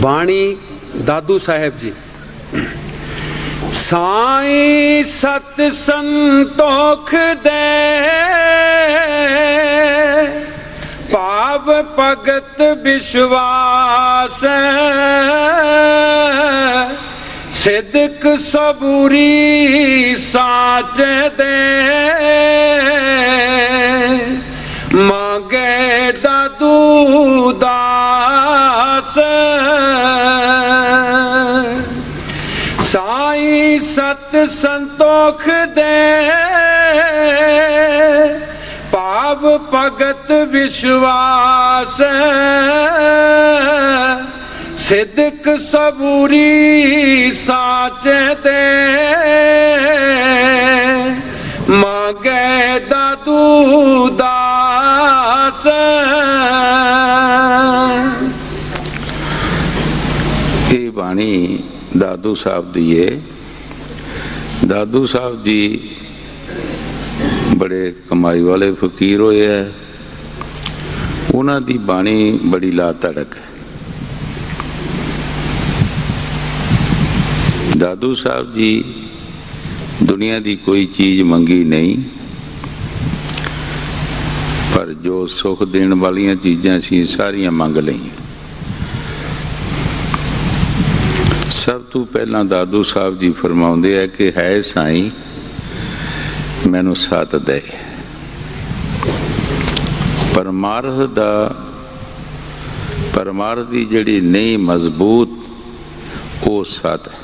बाणी दादू साहेब जी। साईं सत संतोख दे पाव भगत विश्वास सिदक सबूरी साच दे मांगे दादू दास। साईं सत संतोख दे पाव भगत विश्वास सिदक सबूरी साच दे मांगे दादू दास। ये बाणी दादू साहब दी है। दादू साहब जी बड़े कमाई वाले फकीर होए है। उन्हां दी बाणी बड़ी ला धड़क है। दादू साहब जी दुनिया दी कोई चीज़ मंगी नहीं, पर जो सुख देने वालियां चीज़ां सी सारियां मंग लईं। सब तो पहला दादू साहब जी फरमाउंदे है कि है साईं मैनू सत दे। परमार्थ दी जिहड़ी नहीं मजबूत वो सत है।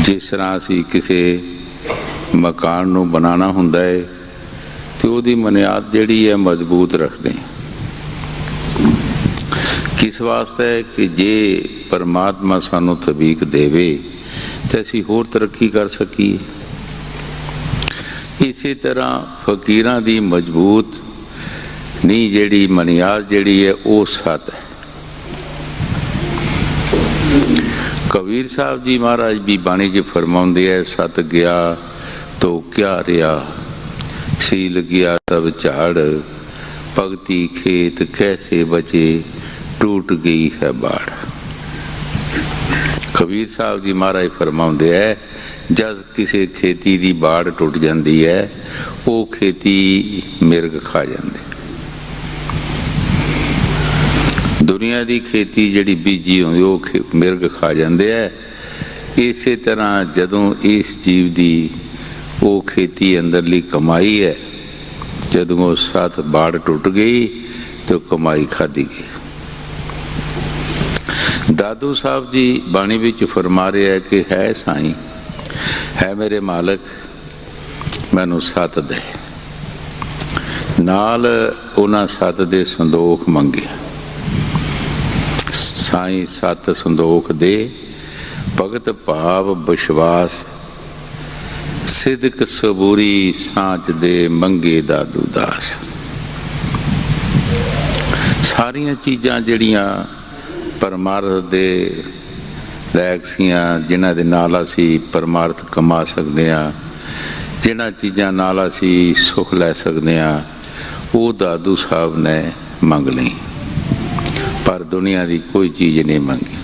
जिस तरह असी किसी मकान नू बनाना हुंदा है तो उसकी बुनियाद जिहड़ी है मजबूत रखते हैं। किस वास्ते कि जे परमात्मा सानू तबीक देवे तो असी होर तरक्की कर सकीए। इसी तरह फकीरां दी मजबूत नहीं जिहड़ी बुनियाद जिहड़ी है वो सत है। कबीर साहब जी महाराज भी बाणी च फरमाउंदे है सत गया तो क्या रहा, सील गया सब झाड़, भगती खेत कैसे बचे, टूट गई है बाढ़। कबीर साहब जी महाराज फरमाउंदे है जब किसी खेती की बाढ़ टुट जाती है वो खेती मिर्ग खा जाते। दुनिया की खेती जिहड़ी बीजी होंदी वो मिर्ग खा जाते है। इस तरह जदों इस जीव की वो खेती अंदरली कमाई है जदों वो सत बाढ़ टुट गई तो कमाई खाधी गई। दादू साहब जी बाणी विच फरमा रहे हैं कि है साईं है मेरे मालिक मैनू सत दे। नाल उन्हां सत दे संदोख मंगे। साईं सत संदोख दे भगत भाव विश्वास सिदक सबूरी सांच दे मंगे दादू दास। सारियां चीज़ां जिहड़ियां परमार्थ दे लैक सियां जिन्हां दे नाल असी परमार्थ कमा सकते हैं, जिन्हां चीज़ां नाल असी सुख लै सकते हैं वो दादू साहब ने मंग ली, पर दुनिया की कोई चीज़ नहीं मंगी।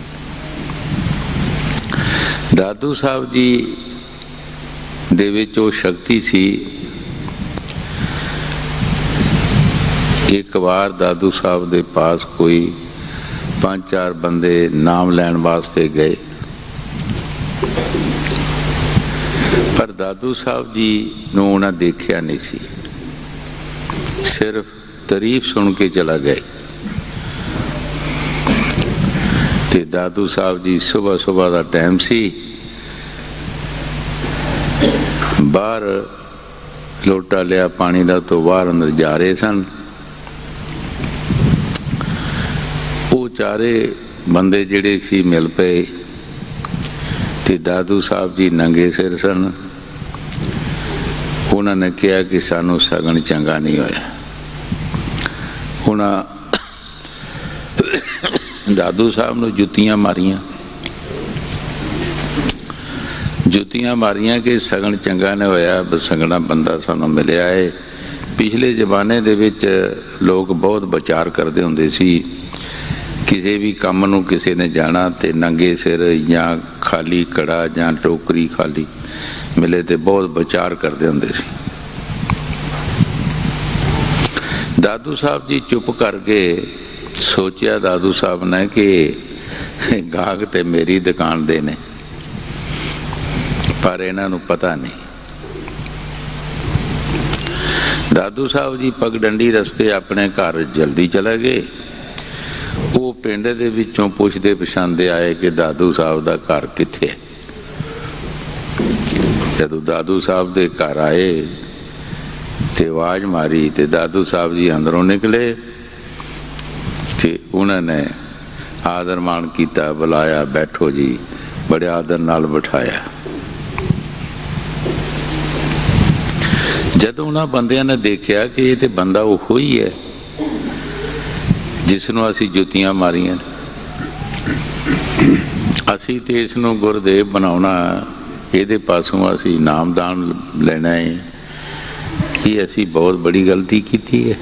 दादू साहब जी दे विच वो शक्ति सी। एक बार दादू साहब दे पास कोई 5-4 बंदे नाम लैन वास्ते गए, पर दादू साहब जी नूं उन्हें देखा नहीं सी, सिर्फ तारीफ सुन के चला गए। ते दादू साहब जी सुबह सुबह का टाइम सी, बाहर लोटा लिया पानी का तो बाहर अंदर जा रहे सन। वो चारे बंदे जिहड़े सी मिल पे ते दादू साहब जी नंगे सिर सन। उन्होंने कहा कि सानू सगन चंगा नहीं होया। उन्हें दादू साहब नूं जुत्तियां मारियां, जुत्तियां मारियां कि सगन चंगा नहीं होया, सगना बंदा सानू मिलिया है ਪਿਛਲੇ ਜ਼ਮਾਨੇ ਦੇ ਵਿੱਚ ਲੋਕ ਬਹੁਤ ਵਿਚਾਰ ਕਰਦੇ ਹੁੰਦੇ ਸੀ। ਕਿਸੇ ਵੀ ਕੰਮ ਨੂੰ ਕਿਸੇ ਨੇ ਜਾਣਾ ਤੇ ਨੰਗੇ ਸਿਰ ਜਾਂ ਖਾਲੀ ਕੜਾ ਜਾਂ ਟੋਕਰੀ ਖਾਲੀ ਮਿਲੇ ਤੇ ਬਹੁਤ ਵਿਚਾਰ ਕਰਦੇ ਹੁੰਦੇ ਸੀ। ਦਾਦੂ ਸਾਹਿਬ ਜੀ ਚੁੱਪ ਕਰਕੇ ਸੋਚਿਆ ਦਾਦੂ ਸਾਹਿਬ ਨੇ ਕਿ ਗਾਹਕ ਤੇ ਮੇਰੀ ਦੁਕਾਨ ਦੇ ਨੇ, ਪਰ ਇਹਨਾਂ ਨੂੰ ਪਤਾ ਨਹੀਂ। ਦਾਦੂ ਸਾਹਿਬ ਜੀ ਪਗਡੰਡੀ ਰਸਤੇ ਆਪਣੇ ਘਰ ਜਲਦੀ ਚਲੇ ਗਏ। ਉਹ ਪਿੰਡ ਦੇ ਵਿੱਚੋਂ ਪੁੱਛਦੇ ਪਛਾਣਦੇ ਆਏ ਕਿ ਦਾਦੂ ਸਾਹਿਬ ਦਾ ਘਰ ਕਿੱਥੇ ਹੈ। ਜਦੋਂ ਦਾਦੂ ਸਾਹਿਬ ਦੇ ਘਰ ਆਏ ਤੇ ਆਵਾਜ਼ ਮਾਰੀ ਤੇ ਦਾਦੂ ਸਾਹਿਬ ਜੀ ਅੰਦਰੋਂ ਨਿਕਲੇ ਤੇ ਉਹਨਾਂ ਨੇ ਆਦਰ ਮਾਣ ਕੀਤਾ, ਬੁਲਾਇਆ, ਬੈਠੋ ਜੀ, ਬੜੇ ਆਦਰ ਨਾਲ ਬਿਠਾਇਆ। ਜਦੋਂ ਉਹਨਾਂ ਬੰਦਿਆਂ ਨੇ ਦੇਖਿਆ ਕਿ ਇਹ ਤੇ ਬੰਦਾ ਉਹੋ ਹੀ ਹੈ ਜਿਸ ਨੂੰ ਅਸੀਂ ਜੁੱਤੀਆਂ ਮਾਰੀਆਂ, ਅਸੀਂ ਤੇ ਇਸ ਨੂੰ ਗੁਰਦੇਵ ਬਣਾਉਣਾ, ਇਹਦੇ ਪਾਸੋਂ ਅਸੀਂ ਨਾਮਦਾਨ ਲੈਣਾ ਹੈ, ਇਹ ਅਸੀਂ ਬਹੁਤ ਬੜੀ ਗਲਤੀ ਕੀਤੀ ਹੈ।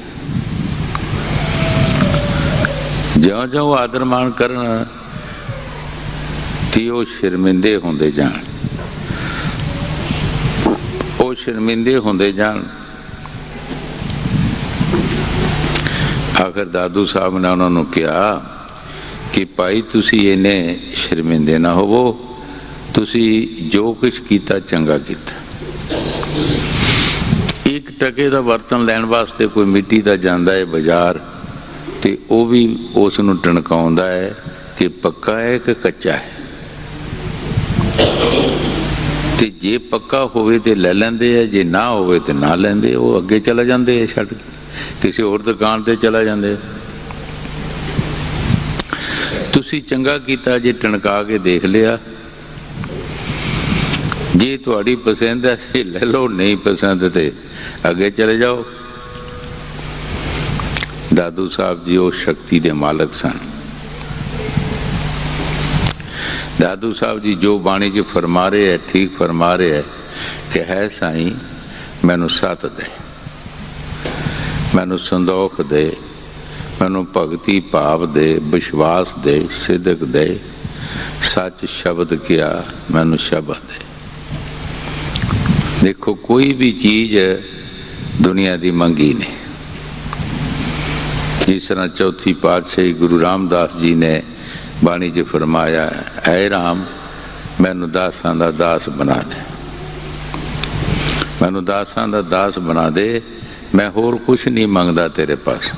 ਜਿਉਂ-ਜਿਉਂ ਆਦਰ ਮਾਣ ਕਰਨ ਤੇ ਉਹ ਸ਼ਰਮਿੰਦੇ ਹੁੰਦੇ ਜਾਣ, ਉਹ ਸ਼ਰਮਿੰਦੇ ਹੁੰਦੇ ਜਾਣ। ਆਖਰ ਦਾਦੂ ਸਾਹਿਬ ਨੇ ਉਹਨਾਂ ਨੂੰ ਕਿਹਾ ਕਿ ਭਾਈ ਤੁਸੀਂ ਇੰਨੇ ਸ਼ਰਮਿੰਦੇ ਨਾ ਹੋਵੋ, ਤੁਸੀਂ ਜੋ ਕੁਛ ਕੀਤਾ ਚੰਗਾ ਕੀਤਾ। ਇੱਕ ਟਕੇ ਦਾ ਬਰਤਨ ਲੈਣ ਵਾਸਤੇ ਕੋਈ ਮਿੱਟੀ ਦਾ ਜਾਂਦਾ ਹੈ ਬਾਜ਼ਾਰ ਤੇ ਉਹ ਵੀ ਉਸ ਨੂੰ ਟਣਕਾਉਂਦਾ ਹੈ ਕਿ ਪੱਕਾ ਹੈ ਕਿ ਕੱਚਾ ਹੈ, ਤੇ ਜੇ ਪੱਕਾ ਹੋਵੇ ਤੇ ਲੈ ਲੈਂਦੇ ਆ, ਜੇ ਨਾ ਹੋਵੇ ਤੇ ਨਾ ਲੈਂਦੇ, ਉਹ ਅੱਗੇ ਚਲੇ ਜਾਂਦੇ ਆ, ਛੱਡ ਕਿਸੇ ਹੋਰ ਦੁਕਾਨ ਤੇ ਚਲਾ ਜਾਂਦੇ। ਤੁਸੀਂ ਚੰਗਾ ਕੀਤਾ ਜੇ ਟਣਕਾ ਕੇ ਦੇਖ ਲਿਆ, ਜੇ ਤੁਹਾਡੀ ਪਸੰਦ ਹੈ ਤੇ ਲੈ ਲਓ, ਨਹੀਂ ਪਸੰਦ ਤੇ ਅੱਗੇ ਚਲੇ ਜਾਓ। ਦਾਦੂ ਸਾਹਿਬ ਜੀ ਉਹ ਸ਼ਕਤੀ ਦੇ ਮਾਲਕ ਸਨ। ਦਾਦੂ ਸਾਹਿਬ ਜੀ ਜੋ ਬਾਣੀ 'ਚ ਫਰਮਾ ਰਹੇ ਹੈ, ਠੀਕ ਫਰਮਾ ਰਹੇ ਹੈ ਕਿ ਹੈ ਸਾਈਂ ਮੈਨੂੰ ਸੱਤ ਦੇ, ਮੈਨੂੰ ਸੰਦੋਖ ਦੇ, ਮੈਨੂੰ ਭਗਤੀ ਭਾਵ ਦੇ, ਵਿਸ਼ਵਾਸ ਦੇ, ਸਿਦਕ ਦੇ, ਸੱਚ ਸ਼ਬਦ ਕਿਹਾ ਮੈਨੂੰ ਸ਼ਬਦ ਦੇ। ਦੇਖੋ ਕੋਈ ਵੀ ਚੀਜ਼ ਦੁਨੀਆ ਦੀ ਮੰਗੀ ਨਹੀਂ। ਜਿਸ ਤਰ੍ਹਾਂ ਚੌਥੀ ਪਾਤਸ਼ਾਹੀ ਗੁਰੂ ਰਾਮਦਾਸ ਜੀ ਨੇ ਬਾਣੀ 'ਚ ਫਰਮਾਇਆ, ਐ ਰਾਮ ਮੈਨੂੰ ਦਾਸਾਂ ਦਾ ਦਾਸ ਬਣਾ ਦੇ, ਮੈਨੂੰ ਦਾਸਾਂ ਦਾ ਦਾਸ ਬਣਾ ਦੇ, ਮੈਂ ਹੋਰ ਕੁਛ ਨਹੀਂ ਮੰਗਦਾ ਤੇਰੇ ਪਾਸ।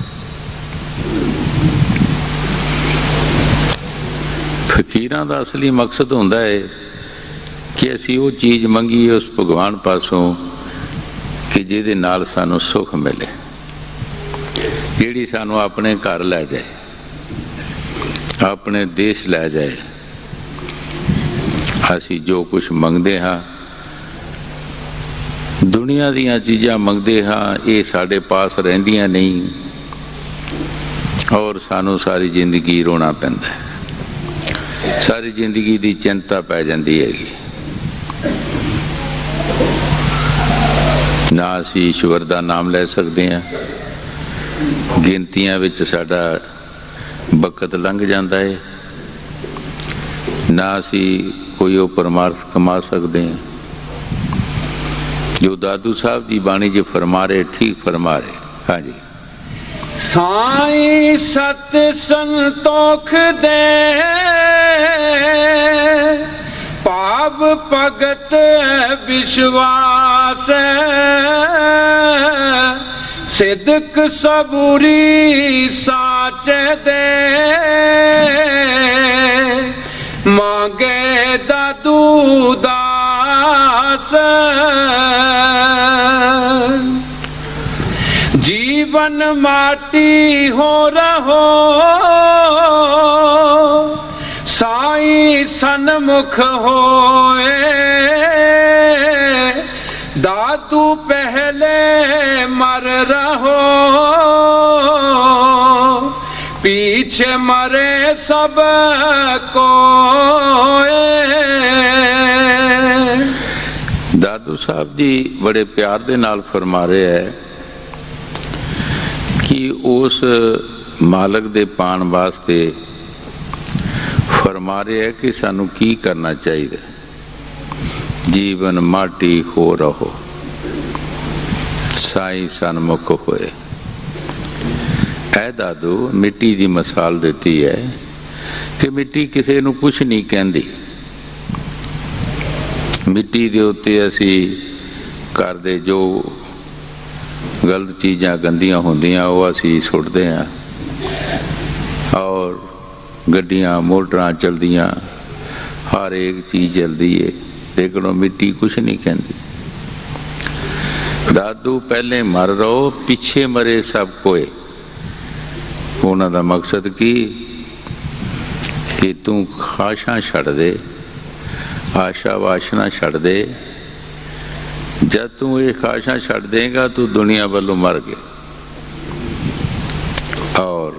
ਫਕੀਰਾਂ ਦਾ ਅਸਲੀ ਮਕਸਦ ਹੁੰਦਾ ਹੈ ਕਿ ਅਸੀਂ ਉਹ ਚੀਜ਼ ਮੰਗੀਏ ਉਸ ਭਗਵਾਨ ਪਾਸੋਂ ਕਿ ਜਿਹਦੇ ਨਾਲ ਸਾਨੂੰ ਸੁੱਖ ਮਿਲੇ, ਜਿਹੜੀ ਸਾਨੂੰ ਆਪਣੇ ਘਰ ਲੈ ਜਾਏ, ਆਪਣੇ ਦੇਸ਼ ਲੈ ਜਾਏ। ਅਸੀਂ ਜੋ ਕੁਛ ਮੰਗਦੇ ਹਾਂ, ਦੁਨੀਆ ਦੀਆਂ ਚੀਜ਼ਾਂ ਮੰਗਦੇ ਹਾਂ, ਇਹ ਸਾਡੇ ਪਾਸ ਰਹਿੰਦੀਆਂ ਨਹੀਂ ਔਰ ਸਾਨੂੰ ਸਾਰੀ ਜ਼ਿੰਦਗੀ ਰੋਣਾ ਪੈਂਦਾ ਹੈ, ਸਾਰੀ ਜ਼ਿੰਦਗੀ ਦੀ ਚਿੰਤਾ ਪੈ ਜਾਂਦੀ ਹੈਗੀ। ਨਾ ਅਸੀਂ ਈਸ਼ਵਰ ਦਾ ਨਾਮ ਲੈ ਸਕਦੇ ਹਾਂ, ਗਿਣਤੀਆਂ ਵਿੱਚ ਸਾਡਾ ਵਕਤ ਲੰਘ ਜਾਂਦਾ ਹੈ, ਨਾ ਅਸੀਂ ਕੋਈ ਉਹ ਪਰਮਾਰਥ ਕਮਾ ਸਕਦੇ ਹਾਂ। ਜੋ ਦਾਦੂ ਸਾਹਿਬ ਦੀ ਬਾਣੀ 'ਚ ਫਰਮਾ ਰਹੇ, ਠੀਕ ਫਰਮਾ ਰਹੇ। ਹਾਂਜੀ, ਸਾਈਂ ਸਤ ਸੰਤੋਖ ਦੇ, ਭਾਵ ਭਗਤ ਵਿਸ਼ਵਾਸ, ਸਿਦਕ ਸਬੂਰੀ ਸਾਚ ਦੇ, ਮੰਗੇ ਦਾਦੂ ਦਾਸ। जीवन माटी हो रहो, साईं सन्मुख होए, दादू पहले मर रहो, पीछे मरे सब कोए। ਦਾਦੂ ਸਾਹਿਬ ਜੀ ਬੜੇ ਪਿਆਰ ਦੇ ਨਾਲ ਫਰਮਾ ਰਹੇ ਹੈ कि उस मालक दे पाण वास्ते फरमा रहे है कि सानू की करना चाहिए। जीवन माटी हो रहो साई सन्मुख होए। ऐ दादू मिट्टी की मिसाल देती है कि मिट्टी किसी नू कुछ नहीं कहती। मिट्टी दे उत्ते असी घर दे जो गलत चीज़ां गंदियां होंदियां वो असी सुटते हैं और गड्डियां मोटरां चलदियां हर एक चीज़ चलती है, लेकिन वो मिट्टी कुछ नहीं कहती। दादू पहले मर रहो पिछे मरे सब कोई। उन्हां दा मकसद कि तू खाशां छड़ दे, आशा वाशना छड़ दे। जब तू ये खाशां छड़ देगा तू दुनिया वालों मर गया और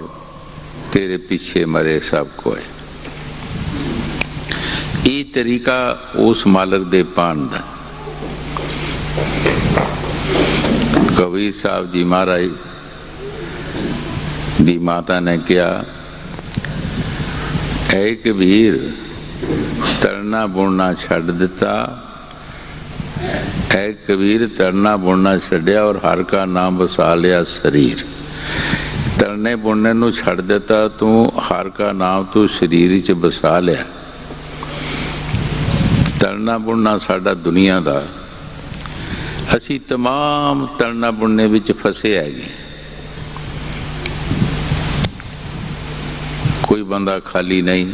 तेरे पीछे मरे सब कोई। ये तरीका उस मालक दे पान दा। कबीर साहब जी महाराज दी माता ने कहा, ऐ कबीर तरना बुनना छड़ दिता। ऐ कबीर तरना बुनना छड़िया और हर का नाम बसा लिया शरीर। तरने बुनने नू छड़ दिता तू, हर का नाम तू शरीर च बसा लिया। तरना बुनना साडा दुनिया दा, असी तमाम तरना बुनने विच फसे है। कोई बंदा खाली नहीं,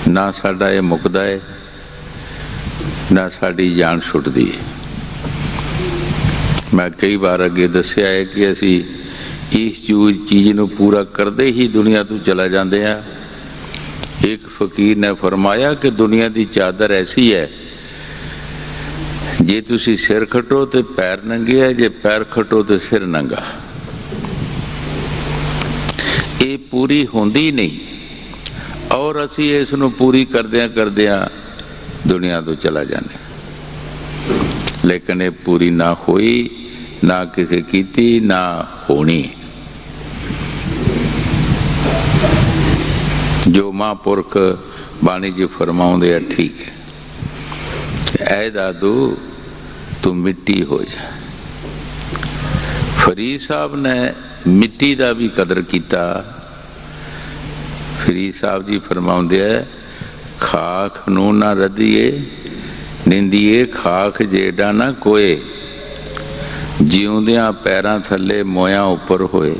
ना साडा ये मुकदा है ना साड़ी जान छुटदी है। मैं कई बार अगे दस्या है कि असी इस चीज़ नू पूरा करते ही दुनिया तो चला जाते हैं। एक फकीर ने फरमाया कि दुनिया की चादर ऐसी है, जे तुसी सिर खटो तो पैर नंगे है, जे पैर खटो तो सिर नंगा। ये पूरी होंदी नहीं और असी इस नू पूरी करदियां दुनिया तो चला जाने। लेकिन ये पूरी ना हुई, ना किसी कीती, ना होनी। जो महापुरख बाणी जी फरमाउंदे है ठीक है। ऐ दादू तू मिट्टी हो जा। फरीद साहब ने मिट्टी का भी कदर किया। फरीद साहब जी फरमाउंदे है, खाख नू ना रदिए निंदिए खाख जेड़ा ना कोए। जिउंदियां पैरां थले मोयां उपर होए।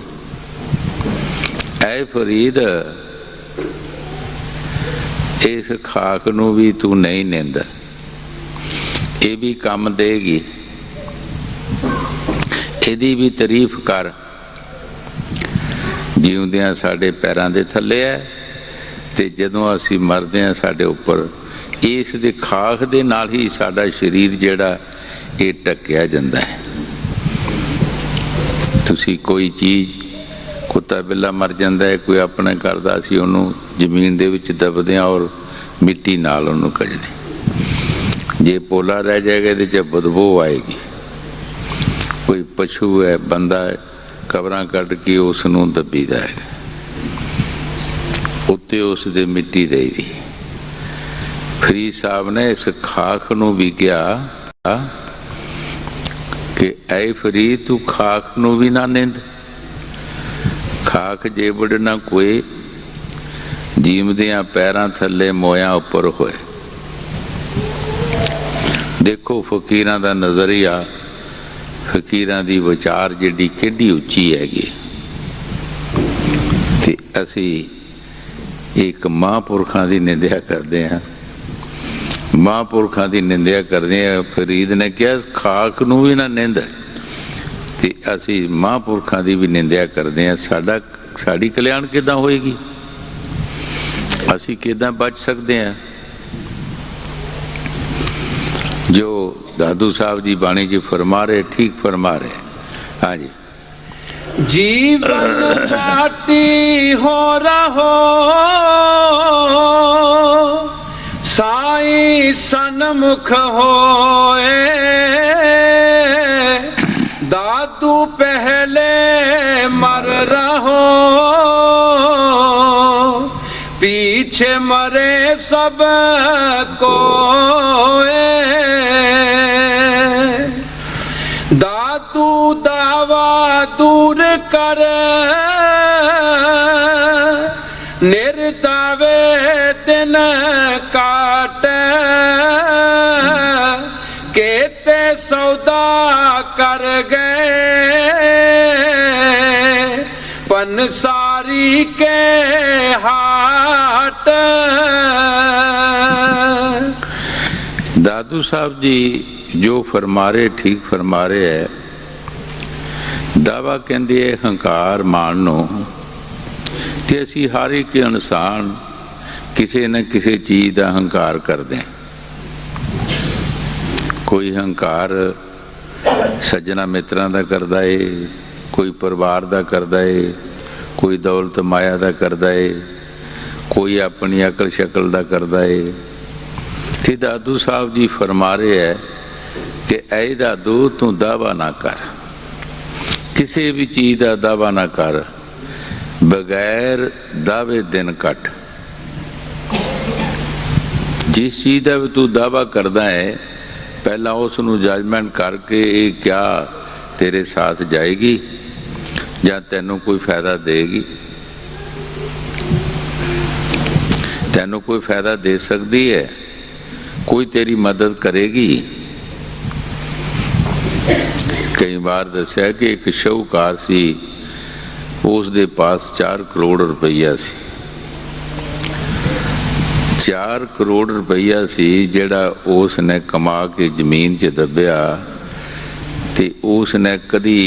ऐ फरीद इस खाक नू भी तू नहीं निंद, ये भी काम देगी, इहदी भी तारीफ कर। जिउंदियां साडे पैरां दे थले है ते जदों असी मरदे हैं साडे उपर इस दे खाक दे नाल ही साडा शरीर जिहड़ा ये ढकिया जांदा है। तुसी कोई चीज़ कुत्ता बिल्ला मर जाता है, कोई अपने करदा असी उहनूं जमीन दे विच दबदे और मिट्टी नाल उहनूं कजदे। जे पोला रह जाएगा इहदे च बदबू आएगी। कोई पशु है बंदा है कबरां कट के उसनूं दबी जाएगा, उत्ते उस दे मिट्टी देगी। फरीद साहब ने इस खाक नूं भी कहा कि ऐ फरीद तू खाक नूं भी ना निंद। खाक जेबड़ ना कोई, जीवदियां पैरां थले मोयां उपर होए। देखो फकीरां दा नज़रिया, फकीरां दी विचार जिहड़ी किड्डी उच्ची हैगी। ते असी एक महापुरखां दी निंदिया करदे हां, महापुरखां दी निंदिया करदे हां। फरीद ने कहा खाक नूं भी ना निंद, ते असी महापुरखां दी भी निंदिया करदे हां। साडी कल्याण किदां होएगी, असी किदां बच सकते हैं। जो दादू साहब जी बाणी जी फरमा रहे ठीक फरमा रहे। हाँ जी, जीवन माटी हो रहो साई सन्मुख होए। दादू पहले पीछे मरे सब कोए। दादू दावा दूर कर निर्दावे दिन काट केते सौदा कर गए पंसारी के हाट। दादू साहब जी जो फरमा रहे ठीक फरमा रहे है। दावा कहते है हंकार माननो ते असी हर एक इंसान किसी न किसी चीज़ का हंकार करते हैं। कोई हंकार सज्जना मित्रां का करता है, कोई परिवार का करता है, कोई दौलत माया का करता है, कोई अपनी अकल शकल का करता है। ते दादू साहब जी फरमा रहे है कि ऐ दादू तू दावा ना कर, किसी भी चीज़ का दावा ना कर, बगैर दावे दिन कट। जिस चीज़ का भी तू दावा करता है पहला उसनू जजमेंट करके ये क्या तेरे साथ जाएगी या तेनों कोई फायदा देगी, तेनों कोई फायदा दे सकती है, कोई तेरी मदद करेगी। कई बार दस्या कि एक शाहूकार सी, उस दे पास 4 करोड़ रुपया सी। 4 करोड़ रुपया सी जिहड़ा उसने कमा के जमीन च दबिया ते उसने कदी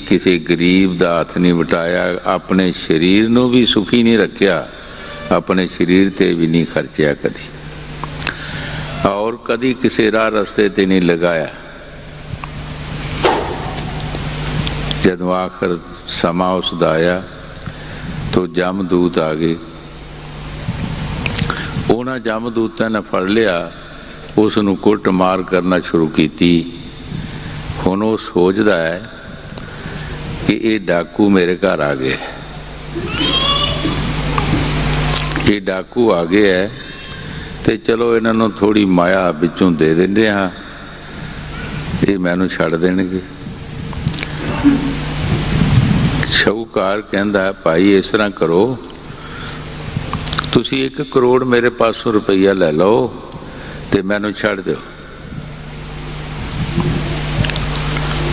किसी गरीब का हथ नहीं वटाया, अपने शरीर नूं भी सुखी नहीं रखिया, अपने शरीर ते भी नहीं खर्चिया कदी, और कदी किसी राह रस्ते ते नहीं लगाया। जदों आखिर समा उसदा आया तो जमदूत आ गए। उन्होंने जमदूतों ने फड़ लिया, उसनू कुट मार करना शुरू की। हुण वो सोचता है कि ये डाकू मेरे घर आ गए, ये डाकू आ गए है तो चलो इन्हों थोड़ी माया बिचों दे देंगे, हाँ ये मैनू छड़ देणगे। शाहूकार कहता है भाई इस तरह करो, तुसी 1 करोड़ मेरे पासों रुपया ले लो ते मैनू छड़ दो।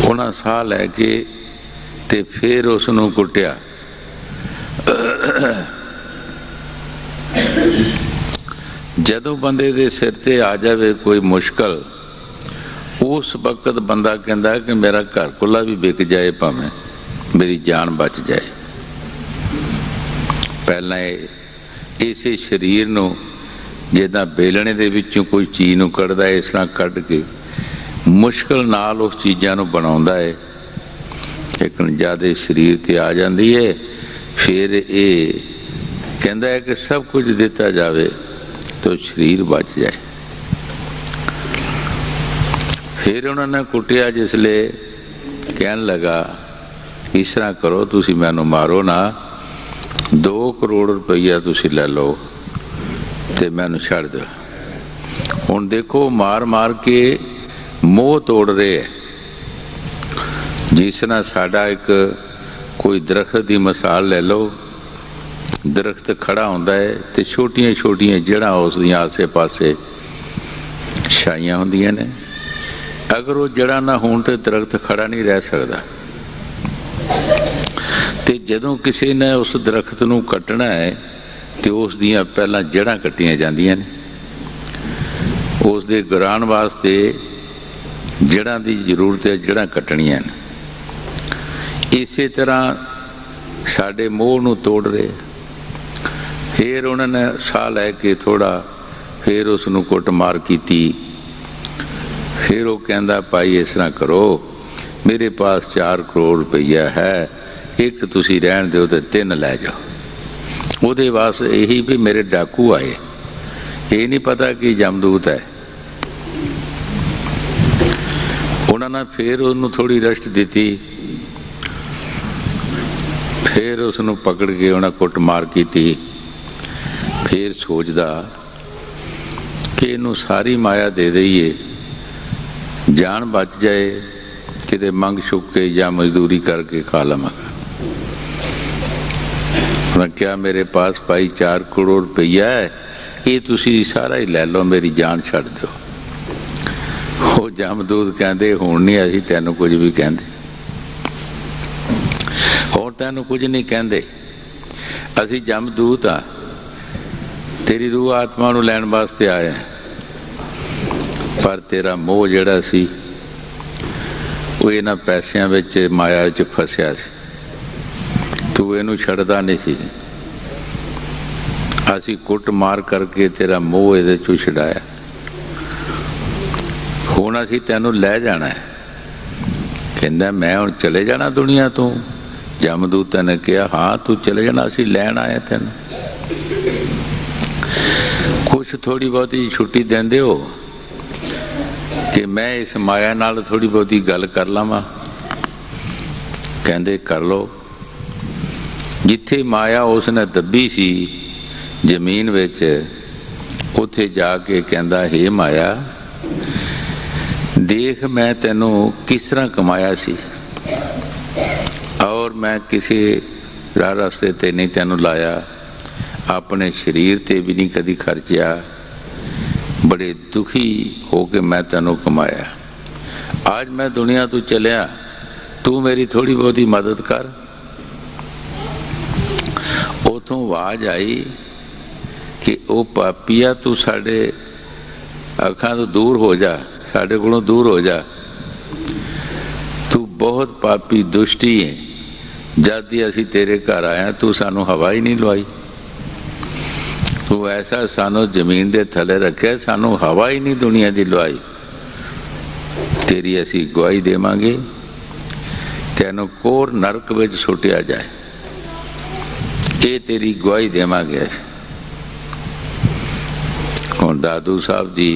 उन्हें साह लैके ते फिर उसनू कुटिया। जदों बंदे दे सिर ते आ जाए कोई मुश्किल, उस वक्त बंदा कहता कि मेरा घर खुला भी बिक जाए, भावें मेरी जान बच जाए। पहला इसे शरीर नूं जिद्दां बेलणे दे विचों कोई चीज़ नूं कढ़दा है, इस तरह कढ़ के मुश्किल नाल उस चीज़ां नूं बनाउंदा है, लेकिन ज़्यादा शरीर ते आ जाती है। फिर ये कहता है कि सब कुछ दिता जाए तो शरीर बच जाए। फिर उन्होंने कुटिया, जिसले कहन लगा इस तरह करो तुसी मैनू मारो ना, 2 करोड़ रुपया तुसी ले लो ते मैनू छड़ दो। हुण देखो मार मार के मोह तोड़ रहे है। जिस तरह साडा एक कोई दरख्त की मिसाल ले लो, दरख्त खड़ा होंदा है तो छोटियां छोटियां जड़ां उसदियां आसे पासे छाइयां होंदियां ने। अगर वो जड़ां ना होण तो दरख्त खड़ा नहीं रह सकता। तो जदों किसी ने उस दरख्त नूं कटना है तो उस दियां पहलां जड़ां कट्टियां जांदियां ने, उस दे गिराण वास्ते जड़ां की जरूरत है, जड़ां कट्टणियां ने। इसे तरह साडे मोह नूं तोड़ रहे। फिर उन्होंने साह लैके थोड़ा फिर उसनूं कुटमार की। फिर वो कहता भाई इस तरह करो, मेरे पास 4 करोड़ रुपया है, एक तुसी रहन दो तो 3 लै जाओ। वो वास्ते यही भी मेरे डाकू आए, ये नहीं पता कि जमदूत है। उन्होंने फिर उन्होंने थोड़ी रेस्ट दी। फिर उसनूं पकड़ के उन्हें कुटमार की। फिर सोचदा कि इनू सारी माया दे दईए, जान बच जाए, किते मंग छुप के या मजदूरी करके खा लवांगा। मैं क्या मेरे पास भाई 4 करोड़ रुपया है, ये तुसी सारा ही लै लो, मेरी जान छड्ड दो। वो जमदूत कहते हुण नहीं असीं तैनूं कुछ भी कहते, होर तैनूं कुछ नहीं कहते, असीं जमदूत हाँ, तेरी रूह आत्मा नूं लैण वास्ते आए हैं। पर तेरा मोह जिहड़ा सी वो इन्हां पैसिਆਂ विच माया विच फसिया सी, तू इहनूं छड्डदा नहीं सी। असीं कुट मार करके तेरा मोह इहदे चों छुड़ाया, हुण असीं तैनूं लै जाना है। कहंदा मैं हुण चले जाना दुनिया तो? जमदूतां ने कहा हाँ तू चले जाना, असीं लैण आए तैनूं, कुछ थोड़ी बहुती छुट्टी देंदे हो कि मैं इस माया नाल थोड़ी बहुती गल कर लवां। कहंदे कर लो। जिथे माया उसने दबी सी जमीन विच, उत्थे जाके कहंदा हे माया देख मैं तैनूं किस तरह कमाया सी, और मैं किसी राह रस्ते ते नहीं तैनूं लाया, अपने शरीर ते भी नहीं कदी खर्चिया, बड़े दुखी हो के मैं तैनूं कमाया। आज मैं दुनिया तो चलिया, तू मेरी थोड़ी बहुती मदद कर। उतों आवाज आई कि ओ पापिया तू साडे अखां तो दूर हो जा, साडे कोलों दूर हो जा, तू बहुत पापी दुष्टी है। जद ही असीं तेरे घर आए तू सानू हवा ही नहीं लवाई, तू ऐसा सानू जमीन दे थले रखे, सानू हवा ही नहीं दुनिया की लवाई। तेरी असी गवाही देवांगे, तैनू कोर नरक विच सुटिया जाए, ये तेरी गवाही देवांगे। हुण दादू साहब जी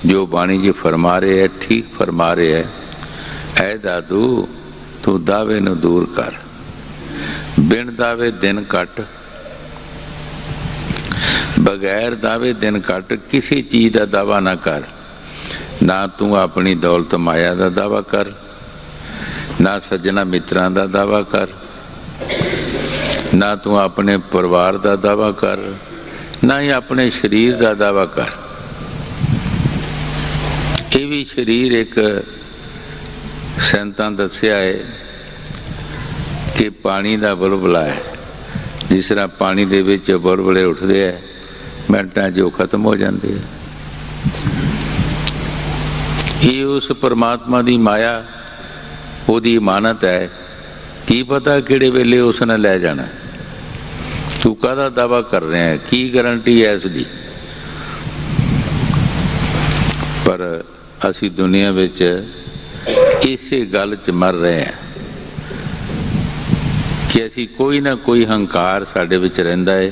जो बाणी जी फरमा रहे है, ठीक फरमा रहे है। ऐ दादू तू दावे नू दूर कर, बिन दावे दिन कट, बगैर दावे दिन कट, किसी चीज़ का दावा ना कर। ना तू अपनी दौलत माया का दावा कर, ना सज्जना मित्रां का दावा कर, ना तू अपने परिवार का दावा कर, ना ही अपने शरीर का दावा कर। ये भी शरीर एक संतां दस्या है कि पानी का बुलबुला है, जिस तरह पानी दे विच बुलबुले उठते हैं, मिनटां जो खत्म हो जाते हैं। ये उस परमात्मा की माया उहदी इमानत है, की पता किहड़े वेले उसने लै जाना। तू काहदा दावा कर रहा है, की गारंटी है इसकी। पर असी दुनिया विच इसे गल च मर रहे हैं कि असी कोई ना कोई हंकार साडे विच रहिंदा है,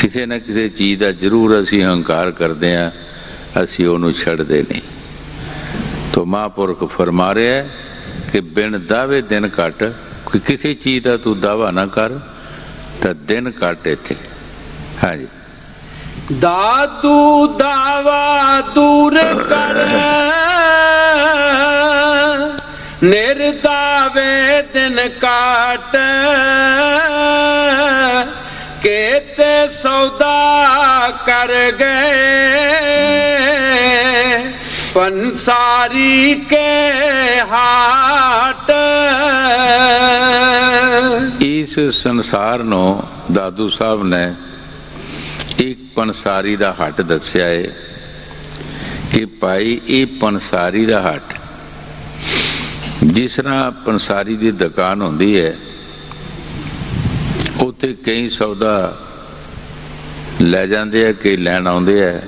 किसी न किसी चीज़ का जरूर असी हंकार करते हैं, असी उहनूं छड्डदे नहीं। तो महापुरख फरमा रहे है कि बिन दावे दिन कट, किसी चीज़ का तू दावा ना कर तो दिन कट इत्थे। हाँ जी, दादू दावा दूर कर, निर्दावे दिन काट, केते सौदा कर गए पंसारी के हाट। इस संसार नो दादू साहब ने एक पंसारी का हट दस्या है कि भाई ये पंसारी का हट, जिस तरह पंसारी की दुकान होती है, उत्थे कई सौदा लै जाते हैं, कई लैन आते हैं।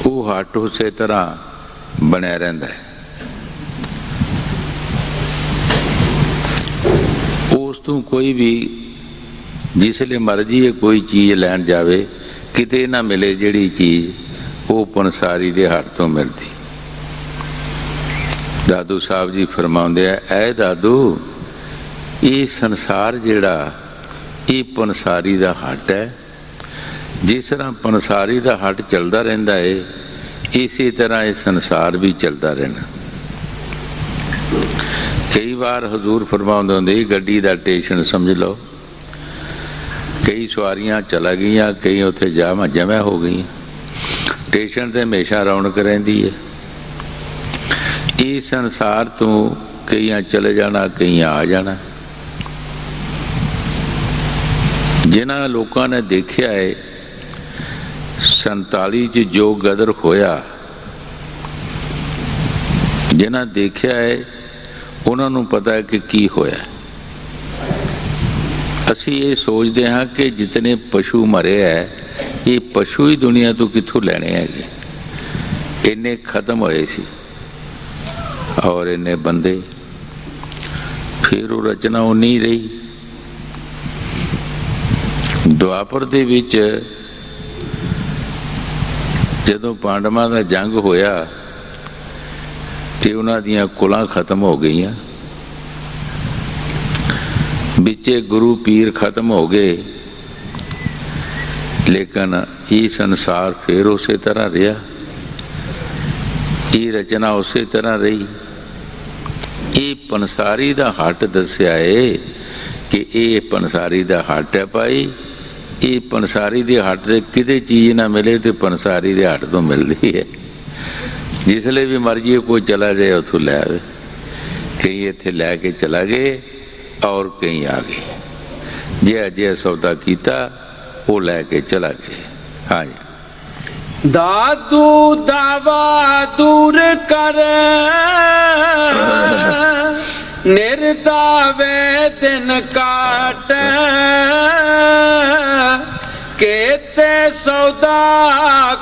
वो हट उस तरह बनया रहिंदा है। उस तो कोई भी जिसले मर्जी है कोई चीज़ लैन जाए, किते ना मिले जिहड़ी चीज़ वो पंसारी के हट तो मिलती। दादू साहब जी फरमाउंदे ऐ दादू, ये संसार जिहड़ा ਇਹ ਪੰਸਾਰੀ ਦਾ ਹੱਟ ਹੈ। ਜਿਸ ਤਰ੍ਹਾਂ ਪੰਸਾਰੀ ਦਾ ਹੱਟ ਚੱਲਦਾ ਰਹਿੰਦਾ ਹੈ, ਇਸੇ ਤਰ੍ਹਾਂ ਇਹ ਸੰਸਾਰ ਵੀ ਚੱਲਦਾ ਰਹਿਣਾ। ਕਈ ਵਾਰ ਹਜ਼ੂਰ ਫਰਮਾਉਂਦੇ ਹੁੰਦੇ ਗੱਡੀ ਦਾ ਸਟੇਸ਼ਨ ਸਮਝ ਲਓ, ਕਈ ਸਵਾਰੀਆਂ ਚਲਾ ਗਈਆਂ, ਕਈ ਉੱਥੇ ਜਮ੍ਹਾਂ ਹੋ ਗਈਆਂ। ਸਟੇਸ਼ਨ ਤੇ ਹਮੇਸ਼ਾ ਰੌਣਕ ਰਹਿੰਦੀ ਹੈ। ਇਸ ਸੰਸਾਰ ਤੋਂ ਕਈਆਂ ਚਲੇ ਜਾਣਾ, ਕਈਆਂ ਆ ਜਾਣਾ। ਜਿਨ੍ਹਾਂ ਲੋਕਾਂ ਨੇ ਦੇਖਿਆ ਹੈ 47 'ਚ ਜੋ ਗਦਰ ਹੋਇਆ, ਜਿਨ੍ਹਾਂ ਦੇਖਿਆ ਹੈ ਉਹਨਾਂ ਨੂੰ ਪਤਾ ਹੈ ਕਿ ਕੀ ਹੋਇਆ। ਅਸੀਂ ਇਹ ਸੋਚਦੇ ਹਾਂ ਕਿ ਜਿਤਨੇ ਪਸ਼ੂ ਮਰੇ ਹੈ, ਇਹ ਪਸ਼ੂ ਹੀ ਦੁਨੀਆ ਤੋਂ ਕਿੱਥੋਂ ਲੈਣੇ ਹੈਗੇ, ਇੰਨੇ ਖਤਮ ਹੋਏ ਸੀ। ਔਰ ਇੰਨੇ ਬੰਦੇ, ਫਿਰ ਉਹ ਰਚਨਾ ਉਹ ਨਹੀਂ ਰਹੀ। ਦੁਆਪਰ ਦੇ ਵਿੱਚ ਜਦੋਂ ਪਾਂਡਵਾਂ ਦਾ ਜੰਗ ਹੋਇਆ ਤੇ ਉਹਨਾਂ ਦੀਆਂ ਕੁਲਾਂ ਖਤਮ ਹੋ ਗਈਆਂ, ਵਿੱਚੇ ਗੁਰੂ ਪੀਰ ਖਤਮ ਹੋ ਗਏ, ਲੇਕਿਨ ਇਹ ਸੰਸਾਰ ਫਿਰ ਉਸੇ ਤਰ੍ਹਾਂ ਰਿਹਾ, ਇਹ ਰਚਨਾ ਉਸੇ ਤਰ੍ਹਾਂ ਰਹੀ। ਇਹ ਪੰਸਾਰੀ ਦਾ ਹੱਟ ਦੱਸਿਆ ਏ ਕਿ ਇਹ ਪੰਸਾਰੀ ਦਾ ਹੱਟ ਹੈ ਭਾਈ। ਇਹ ਪੰਸਾਰੀ ਦੇ ਹੱਟ ਤੇ ਕਿਤੇ ਚੀਜ਼ ਨਾ ਮਿਲੇ ਤੇ ਪੰਸਾਰੀ ਦੇ ਹੱਟ ਤੋਂ ਮਿਲਦੀ ਹੈ। ਜਿਸਲੇ ਵੀ ਮਰਜੀ ਕੋਈ ਚਲਾ ਜਾਏ ਉੱਥੋਂ ਲੈ ਆਵੇ। ਕਈ ਇੱਥੇ ਲੈ ਕੇ ਚਲਾ ਗਏ ਔਰ ਕਈ ਆ ਗਏ, ਜੇ ਜੇ ਸੌਦਾ ਕੀਤਾ ਉਹ ਲੈ ਕੇ ਚਲਾ ਗਏ। ਹਾਂਜੀ, ਦਾਦੂ ਦਾਵਾ ਦੂਰ ਕਰ ਨਿਰਦਾਵੇ ਦਿਨ ਕਾਟ केते सौदा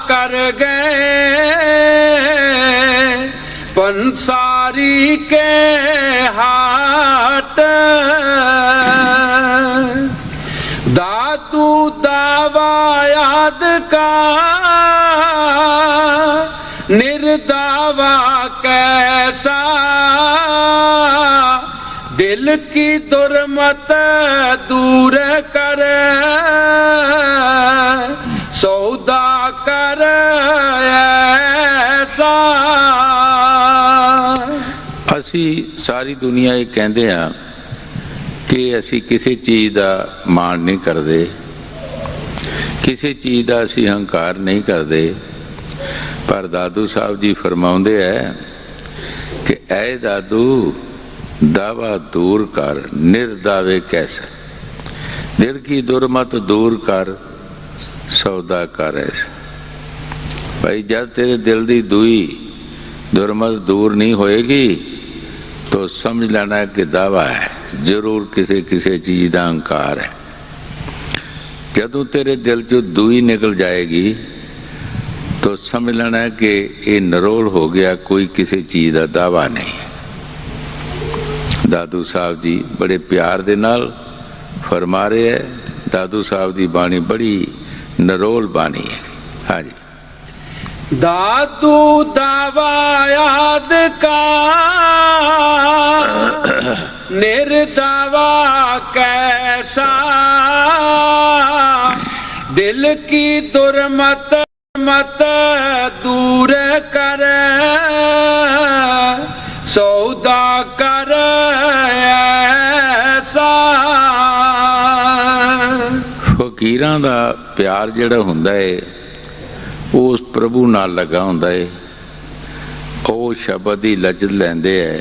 कर गए पंसारी के हाट दातू दावा याद का निर्दावा कैसा दिल की दुर्मत दूर कर सौदा कर ऐसा। ਅਸੀਂ ਸਾਰੀ ਦੁਨੀਆ ਇਹ ਕਹਿੰਦੇ ਆ ਕਿ ਅਸੀਂ ਕਿਸੇ ਚੀਜ਼ ਦਾ ਮਾਣ ਨਹੀਂ ਕਰਦੇ, ਕਿਸੇ ਚੀਜ਼ ਦਾ ਅਸੀਂ ਹੰਕਾਰ ਨਹੀਂ ਕਰਦੇ, ਪਰ ਦਾਦੂ ਸਾਹਿਬ ਜੀ ਫਰਮਾਉਂਦੇ ਹੈ ਕਿ ਐ ਦਾਦੂ दावा दूर कर निर्दावे कैसे दिल की दुर्मत दूर कर सौदा कर ऐसा। भाई जब तेरे दिल की दुई दुर्मत दूर नहीं होएगी तो समझ लेना कि दावा है, जरूर किसी किसी चीज़ का अहंकार है। जदों तेरे दिल चो दुई निकल जाएगी तो समझ लेना कि ये नरोल हो गया, कोई किसी चीज़ का दावा नहीं। दादू साहब जी बड़े प्यार दे नाल फरमा रहे है। दादू साहब की बाणी बड़ी नरोल बाणी है। हाँ जी, दादू दावा याद का निर्दावा कैसा दिल की दुर्मत मत दूर कर सौदा कर ऐसा। फकीरां दा प्यार जिहड़ा हुंदा है वो उस प्रभु नाल लगा हुंदा है। वो शब्द ही लज्जत लैंदे है,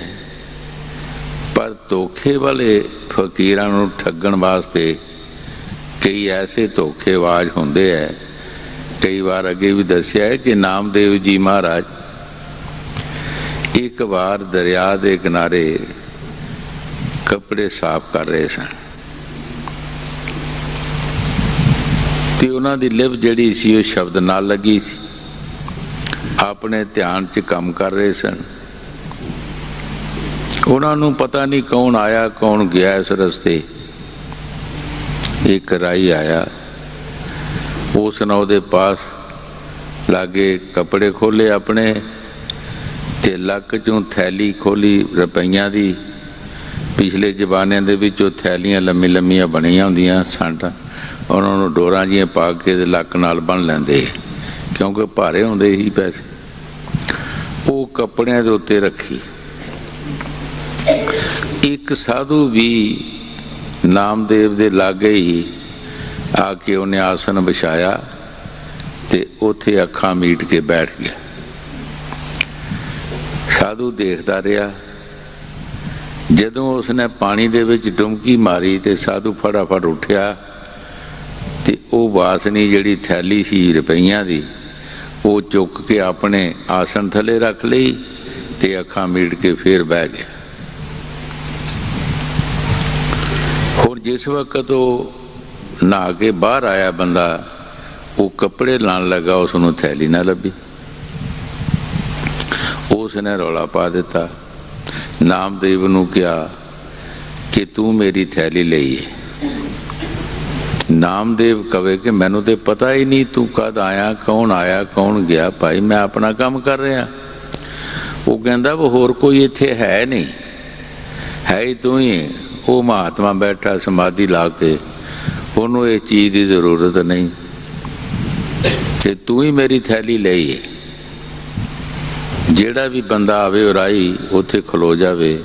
पर धोखे वाले फकीरां नूं ठगण वास्ते कई ऐसे धोखेबाज हुंदे है। कई बार अगे भी दस्सिया है कि नामदेव जी महाराज एक बार दरिया के किनारे कपड़े साफ कर रहे सन ते उन्हां दी लिप जिहड़ी सी वो शब्द नाल लगी सी। अपने ध्यान च काम कर रहे सन। उन्हां नूं पता नहीं कौन आया कौन गया इस रस्ते। एक राही आया, उसने उहदे पास लागे कपड़े खोले अपने ते लक चों थैली खोली रुपइयां दी पिछले जमाने दे विच ਉਹ थैलियां लम्मी लम्मियां बणियां ਹੁੰਦੀਆਂ ਸੰਟਾਂ ਉਹਨਾਂ ਨੂੰ ਡੋਰਾਂ ਜਿਹੀਆਂ ਪਾ ਕੇ ਤੇ ਲੱਕ ਨਾਲ ਬੰਨ ਲੈਂਦੇ ਕਿਉਂਕਿ ਭਾਰੇ ਹੁੰਦੇ ਹੀ ਪੈਸੇ। ਉਹ ਕੱਪੜਿਆਂ ਦੇ ਉੱਤੇ ਰੱਖੀ। ਇੱਕ ਸਾਧੂ ਵੀ ਨਾਮਦੇਵ ਦੇ ਲਾਗੇ ਹੀ ਆ ਕੇ ਉਹਨੇ ਆਸਨ ਵਿਛਾਇਆ ਤੇ ਉੱਥੇ ਅੱਖਾਂ ਮੀਟ ਕੇ ਬੈਠ ਗਿਆ। ਸਾਧੂ ਦੇਖਦਾ ਰਿਹਾ। ਜਦੋਂ ਉਸਨੇ ਪਾਣੀ ਦੇ ਵਿੱਚ ਡੁਬਕੀ ਮਾਰੀ ਤੇ ਸਾਧੂ ਫਟਾਫਟ ਉੱਠਿਆ ਤੇ ਉਹ ਵਾਸਨੀ ਜਿਹੜੀ ਥੈਲੀ ਸੀ ਰੁਪਈਆਂ ਦੀ ਉਹ ਚੁੱਕ ਕੇ ਆਪਣੇ ਆਸਣ ਥੱਲੇ ਰੱਖ ਲਈ ਤੇ ਅੱਖਾਂ ਮੀਟ ਕੇ ਫੇਰ ਬਹਿ ਗਿਆ। ਹੁਣ ਜਿਸ ਵਕਤ ਉਹ ਨਹਾ ਕੇ ਬਾਹਰ ਆਇਆ ਬੰਦਾ, ਉਹ ਕੱਪੜੇ ਲਾਉਣ ਲੱਗਾ, ਉਸਨੂੰ ਥੈਲੀ ਨਾ ਲੱਭੀ। ਉਸਨੇ ਰੌਲਾ ਪਾ ਦਿੱਤਾ, ਨਾਮਦੇਵ ਨੂੰ ਕਿਹਾ ਕਿ ਤੂੰ ਮੇਰੀ ਥੈਲੀ ਲਈ ਹੈ। ਨਾਮਦੇਵ ਕਵੇ ਕਿ ਮੈਨੂੰ ਤੇ ਪਤਾ ਹੀ ਨਹੀਂ ਤੂੰ ਕਦ ਆਇਆ ਕੌਣ ਗਿਆ। ਭਾਈ ਮੈਂ ਆਪਣਾ ਕੰਮ ਕਰ ਰਿਹਾ। ਉਹ ਕਹਿੰਦਾ ਉਹ ਹੋਰ ਕੋਈ ਇੱਥੇ ਹੈ ਨਹੀਂ, ਹੈ ਹੀ ਤੂੰ ਹੀ। ਉਹ ਮਹਾਤਮਾ ਬੈਠਾ ਸਮਾਧੀ ਲਾ ਕੇ, ਉਹਨੂੰ ਇਹ ਚੀਜ਼ ਦੀ ਜ਼ਰੂਰਤ ਨਹੀਂ ਤੇ ਤੂੰ ਹੀ ਮੇਰੀ ਥੈਲੀ ਲਈ ਹੈ। ਜਿਹੜਾ ਵੀ ਬੰਦਾ ਆਵੇ ਉਰਾਈ ਉੱਥੇ ਖਲੋ ਜਾਵੇ,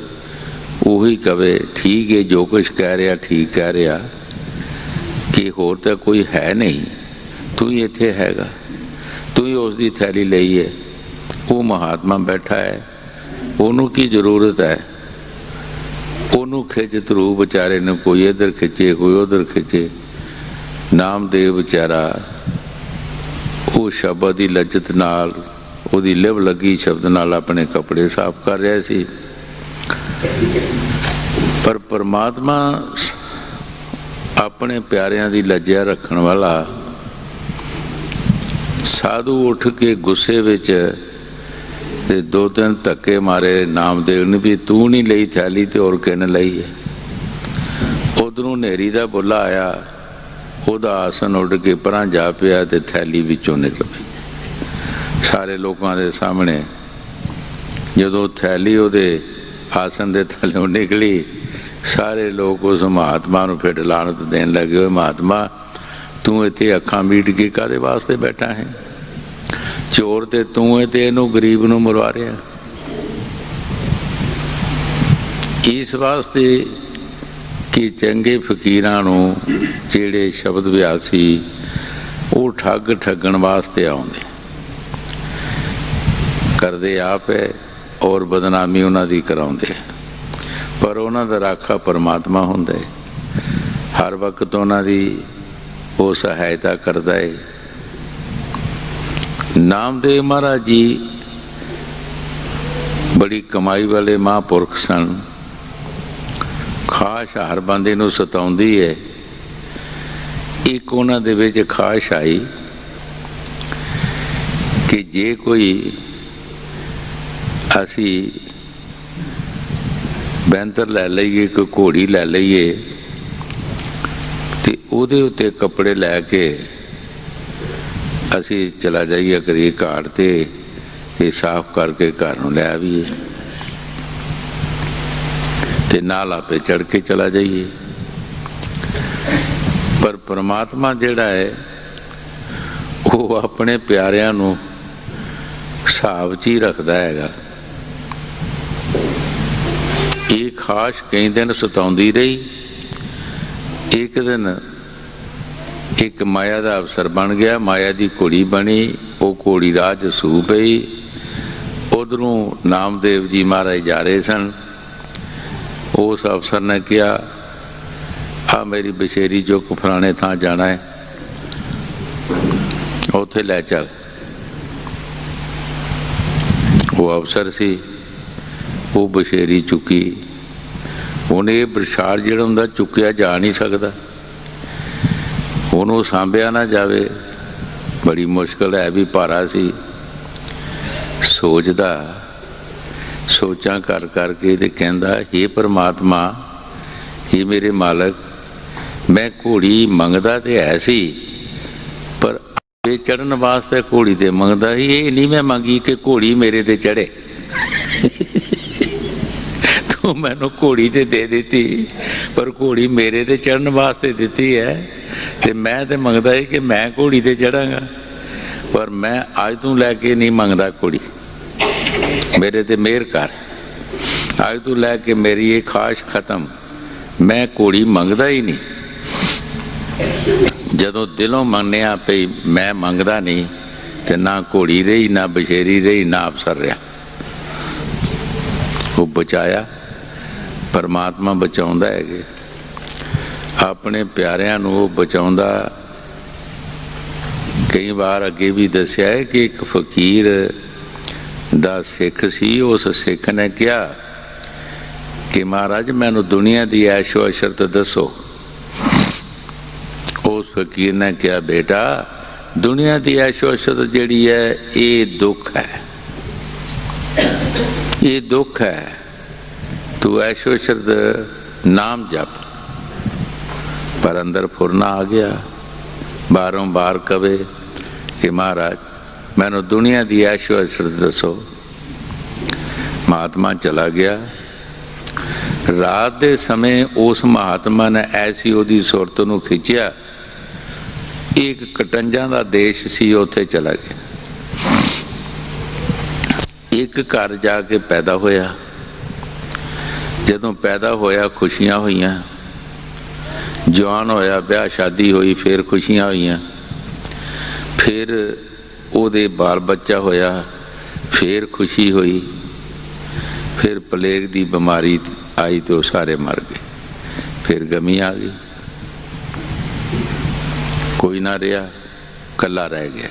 ਉਹੀ ਕਵੇ ਠੀਕ ਹੈ, ਜੋ ਕੁਛ ਕਹਿ ਰਿਹਾ ਠੀਕ ਕਹਿ ਰਿਹਾ, ਕਿ ਹੋਰ ਤਾਂ ਕੋਈ ਹੈ ਨਹੀਂ, ਤੂੰ ਹੀ ਇੱਥੇ ਹੈਗਾ, ਤੂੰ ਹੀ ਉਸ ਦੀ ਥੈਲੀ ਲਈ ਹੈ। ਉਹ ਮਹਾਤਮਾ ਬੈਠਾ ਹੈ, ਉਹਨੂੰ ਕੀ ਜ਼ਰੂਰਤ ਹੈ? ਉਹਨੂੰ ਖਿੱਚ ਧਰੂ ਵਿਚਾਰੇ ਨੂੰ, ਕੋਈ ਇੱਧਰ ਖਿੱਚੇ ਕੋਈ ਉੱਧਰ ਖਿੱਚੇ। ਨਾਮਦੇਵ ਵਿਚਾਰਾ ਉਹ ਸ਼ਬਦ ਦੀ ਲੱਜਤ ਨਾਲ, ਉਹਦੀ ਲਿਵ ਲੱਗੀ ਸ਼ਬਦ ਨਾਲ ਆਪਣੇ ਕੱਪੜੇ ਸਾਫ਼ ਕਰ ਰਿਹਾ ਸੀ। ਪਰ ਪਰਮਾਤਮਾ ਆਪਣੇ ਪਿਆਰਿਆਂ ਦੀ ਲੱਜਿਆ ਰੱਖਣ ਵਾਲਾ ਸਾਧੂ ਉੱਠ ਕੇ ਗੁੱਸੇ ਵਿੱਚ ਤੇ 2-3 ਧੱਕੇ ਮਾਰੇ ਨਾਮਦੇਵ ਨੇ ਵੀ ਤੂੰ ਨਹੀਂ ਲਈ ਥੈਲੀ ਤੇ ਹੋਰ ਕਿਹਨੇ ਲਈ ਹੈ। ਉਧਰੋਂ ਹਨੇਰੀ ਦਾ ਬੁੱਲਾ ਆਇਆ, ਉਹਦਾ ਆਸਨ ਉੱਡ ਕੇ ਪਰਾਂ ਜਾ ਪਿਆ ਤੇ ਥੈਲੀ ਵਿੱਚੋਂ ਨਿਕਲ ਪਈ ਸਾਰੇ ਲੋਕਾਂ ਦੇ ਸਾਹਮਣੇ। ਜਦੋਂ ਥੈਲੀ ਉਹਦੇ ਆਸਨ ਦੇ ਥੱਲੋਂ ਨਿਕਲੀ, ਸਾਰੇ ਲੋਕ ਉਸ ਮਹਾਤਮਾ ਨੂੰ ਫਿਰ ਲਾਹਨਤ ਦੇਣ ਲੱਗੇ, ਓਏ ਮਹਾਤਮਾ ਤੂੰ ਇੱਥੇ ਅੱਖਾਂ ਮੀਟ ਕੇ ਕਾਹਦੇ ਵਾਸਤੇ ਬੈਠਾ ਹੈ? ਚੋਰ ਤੇ ਤੂੰ ਹੈ ਤੇ ਇਹਨੂੰ ਗਰੀਬ ਨੂੰ ਮਰਵਾ ਰਿਹਾ। ਇਸ ਵਾਸਤੇ ਕਿ ਚੰਗੇ ਫਕੀਰਾਂ ਨੂੰ ਜਿਹੜੇ ਸ਼ਬਦ ਵਿਆਸੀ ਉਹ ਠੱਗਣ ਵਾਸਤੇ ਆਉਂਦੇ, ਕਰਦੇ ਆਪ ਹੈ ਔਰ ਬਦਨਾਮੀ ਉਹਨਾਂ ਦੀ ਕਰਾਉਂਦੇ, ਪਰ ਉਹਨਾਂ ਦਾ ਰਾਖਾ ਪਰਮਾਤਮਾ ਹੁੰਦਾ ਹੈ। ਹਰ ਵਕਤ ਉਹਨਾਂ ਦੀ ਉਹ ਸਹਾਇਤਾ ਕਰਦਾ ਹੈ। ਨਾਮਦੇਵ ਮਹਾਰਾਜ ਜੀ ਬੜੀ ਕਮਾਈ ਵਾਲੇ ਮਹਾਂਪੁਰਖ ਸਨ। ਖਾਸ਼ ਹਰ ਬੰਦੇ ਨੂੰ ਸਤਾਉਂਦੀ ਹੈ। ਇੱਕ ਉਹਨਾਂ ਦੇ ਵਿੱਚ ਖਾਸ਼ ਆਈ ਕਿ ਜੇ ਕੋਈ ਅਸੀਂ ਬੈਂਤਰ ਲੈ ਲਈਏ, ਕੋਈ ਘੋੜੀ ਲੈ ਲਈਏ ਤੇ ਉਹਦੇ ਉੱਤੇ ਕੱਪੜੇ ਲੈ ਕੇ ਅਸੀਂ ਚਲਾ ਜਾਈਏ ਕਰੀਏ ਘਾਟ ਤੇ ਸਾਫ਼ ਕਰਕੇ ਘਰ ਨੂੰ ਲੈ ਆਈਏ ਤੇ ਨਾਲ ਆਪੇ ਚੜ ਕੇ ਚਲਾ ਜਾਈਏ। ਪਰ ਪਰਮਾਤਮਾ ਜਿਹੜਾ ਹੈ ਉਹ ਆਪਣੇ ਪਿਆਰਿਆਂ ਨੂੰ ਹਿਸਾਬ 'ਚ ਹੀ ਰੱਖਦਾ ਹੈਗਾ। ਇਹ ਖਾਸ਼ ਕਈ ਦਿਨ ਸਤਾਉਂਦੀ ਰਹੀ। ਇੱਕ ਦਿਨ ਇੱਕ ਮਾਇਆ ਦਾ ਅਵਸਰ ਬਣ ਗਿਆ, ਮਾਇਆ ਦੀ ਘੋੜੀ ਬਣੀ, ਉਹ ਘੋੜੀ ਰਾਹ 'ਚ ਸੂ ਪਈ। ਉਧਰੋਂ ਨਾਮਦੇਵ ਜੀ ਮਹਾਰਾਜ ਜਾ ਰਹੇ ਸਨ। ਉਸ ਅਫਸਰ ਨੇ ਕਿਹਾ ਆ ਮੇਰੀ ਬਸ਼ੇਰੀ ਚੁੱਕ ਫਲਾਣੇ ਥਾਂ ਜਾਣਾ ਹੈ, ਉੱਥੇ ਲੈ ਚੱਲ। ਉਹ ਅਫਸਰ ਸੀ, ਉਹ ਬਸ਼ੇਰੀ ਚੁੱਕੀ। ਹੁਣ ਇਹ ਬਰਛਾੜ ਜਿਹੜਾ ਹੁੰਦਾ ਚੁੱਕਿਆ ਜਾ ਨਹੀਂ ਸਕਦਾ, ਉਹਨੂੰ ਸਾਂਭਿਆ ਨਾ ਜਾਵੇ, ਬੜੀ ਮੁਸ਼ਕਿਲ ਹੈ, ਵੀ ਭਾਰਾ ਸੀ। ਸੋਚਦਾ ਸੋਚਾਂ ਕਰ ਕਰਕੇ ਤੇ ਕਹਿੰਦਾ ਹੇ ਪਰਮਾਤਮਾ, ਹੇ ਮੇਰੇ ਮਾਲਕ, ਮੈਂ ਘੋੜੀ ਮੰਗਦਾ ਤੇ ਹੈ ਸੀ, ਪਰ ਇਹ ਚੜ੍ਹਨ ਵਾਸਤੇ ਘੋੜੀ ਤੇ ਮੰਗਦਾ ਸੀ। ਇਹ ਨਹੀਂ ਮੈਂ ਮੰਗੀ ਕਿ ਘੋੜੀ ਮੇਰੇ ਤੇ ਚੜ੍ਹੇ। तू मैनू घोड़ी ते दे दिती, पर घोड़ी मेरे ते चढ़न वास्ते दिती है, ते मैं तो मंगदा है कि मैं घोड़ी ते चढ़ांगा, पर मैं अज तू लैके नहीं मंगदा घोड़ी, मेरे ते मेहर कर, अज तू लैके मेरी ये ख्वाहिश खत्म, मैं घोड़ी मंगदा ही नहीं। जदों दिलों मन्निया पई मैं मंगदा नहीं, ते ना घोड़ी रही, ना बछेरी रही, ना अफसर रहा। वो बचाया, परमात्मा बचाउंदा है कि अपने प्यारिਆਂ ਨੂੰ वो बचाउंदा। कई बार अगे भी दस्या है कि एक फकीर दा सिख सी, उस सिख ने कहा कि महाराज मैनू दुनिया की ऐशो अशरत दसो। उस फकीर ने कहा बेटा दुनिया की ऐशो अशरत जिहड़ी है ये दुख है, ये दुख है, तू ऐशो अशरत नाम जप। पर अंदर फुरना आ गया, बारों बार कवे कि महाराज मैनू दुनिया की ऐशो अशरत दसो। महात्मा चला गया। रात के समय उस महात्मा ने ऐसी ओदी सुरत नूं खिंचिया, एक कटंजा का देश सी, उत्थे चला गया। एक घर जाके पैदा होया। जदों पैदा होया खुशियां होईयां, जवान होया ब्याह शादी हुई, फिर खुशियां होईयां, फिर ओदे बाल बच्चा होया, फिर खुशी हुई, फिर प्लेग दी बीमारी आई तो सारे मर गए, फिर गमी आ गई, कोई ना रहा, कला रह गया।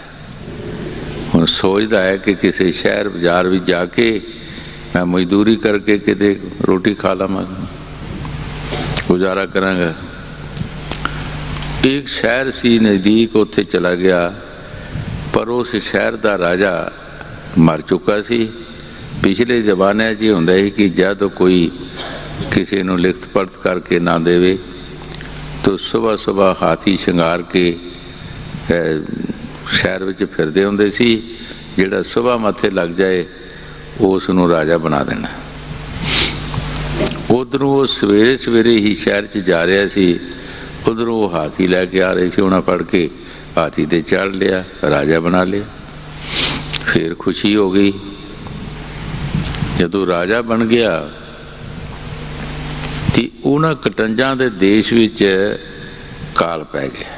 हुण सोचदा है कि किसी शहर बाजार भी जाके मैं मजदूरी करके किते रोटी खा लवांगा, गुजारा करांगा। एक शहर सी नज़दीक, उत्थे चला गया, पर उस शहर का राजा मर चुका सी। पिछले जमाने च हुंदा है कि जब कोई किसी नूं लिखत पढ़त करके ना देवे तो सुबह सुबह हाथी शंगार के शहर विच फिरदे हुंदे सी, जिहड़ा सुबह मत्थे लग जाए उस नूं राजा बना देना। उधरों वो सवेरे सवेरे ही शहर च जा रहा सी, उधरों वो हाथी लैके आ रहे सी, उन्हें फड़ के हाथी ते चढ़ लिया, राजा बना लिया। फिर खुशी हो गई। जदों राजा बन गया तो उन्हां कटंजां दे देश विच काल पै गया।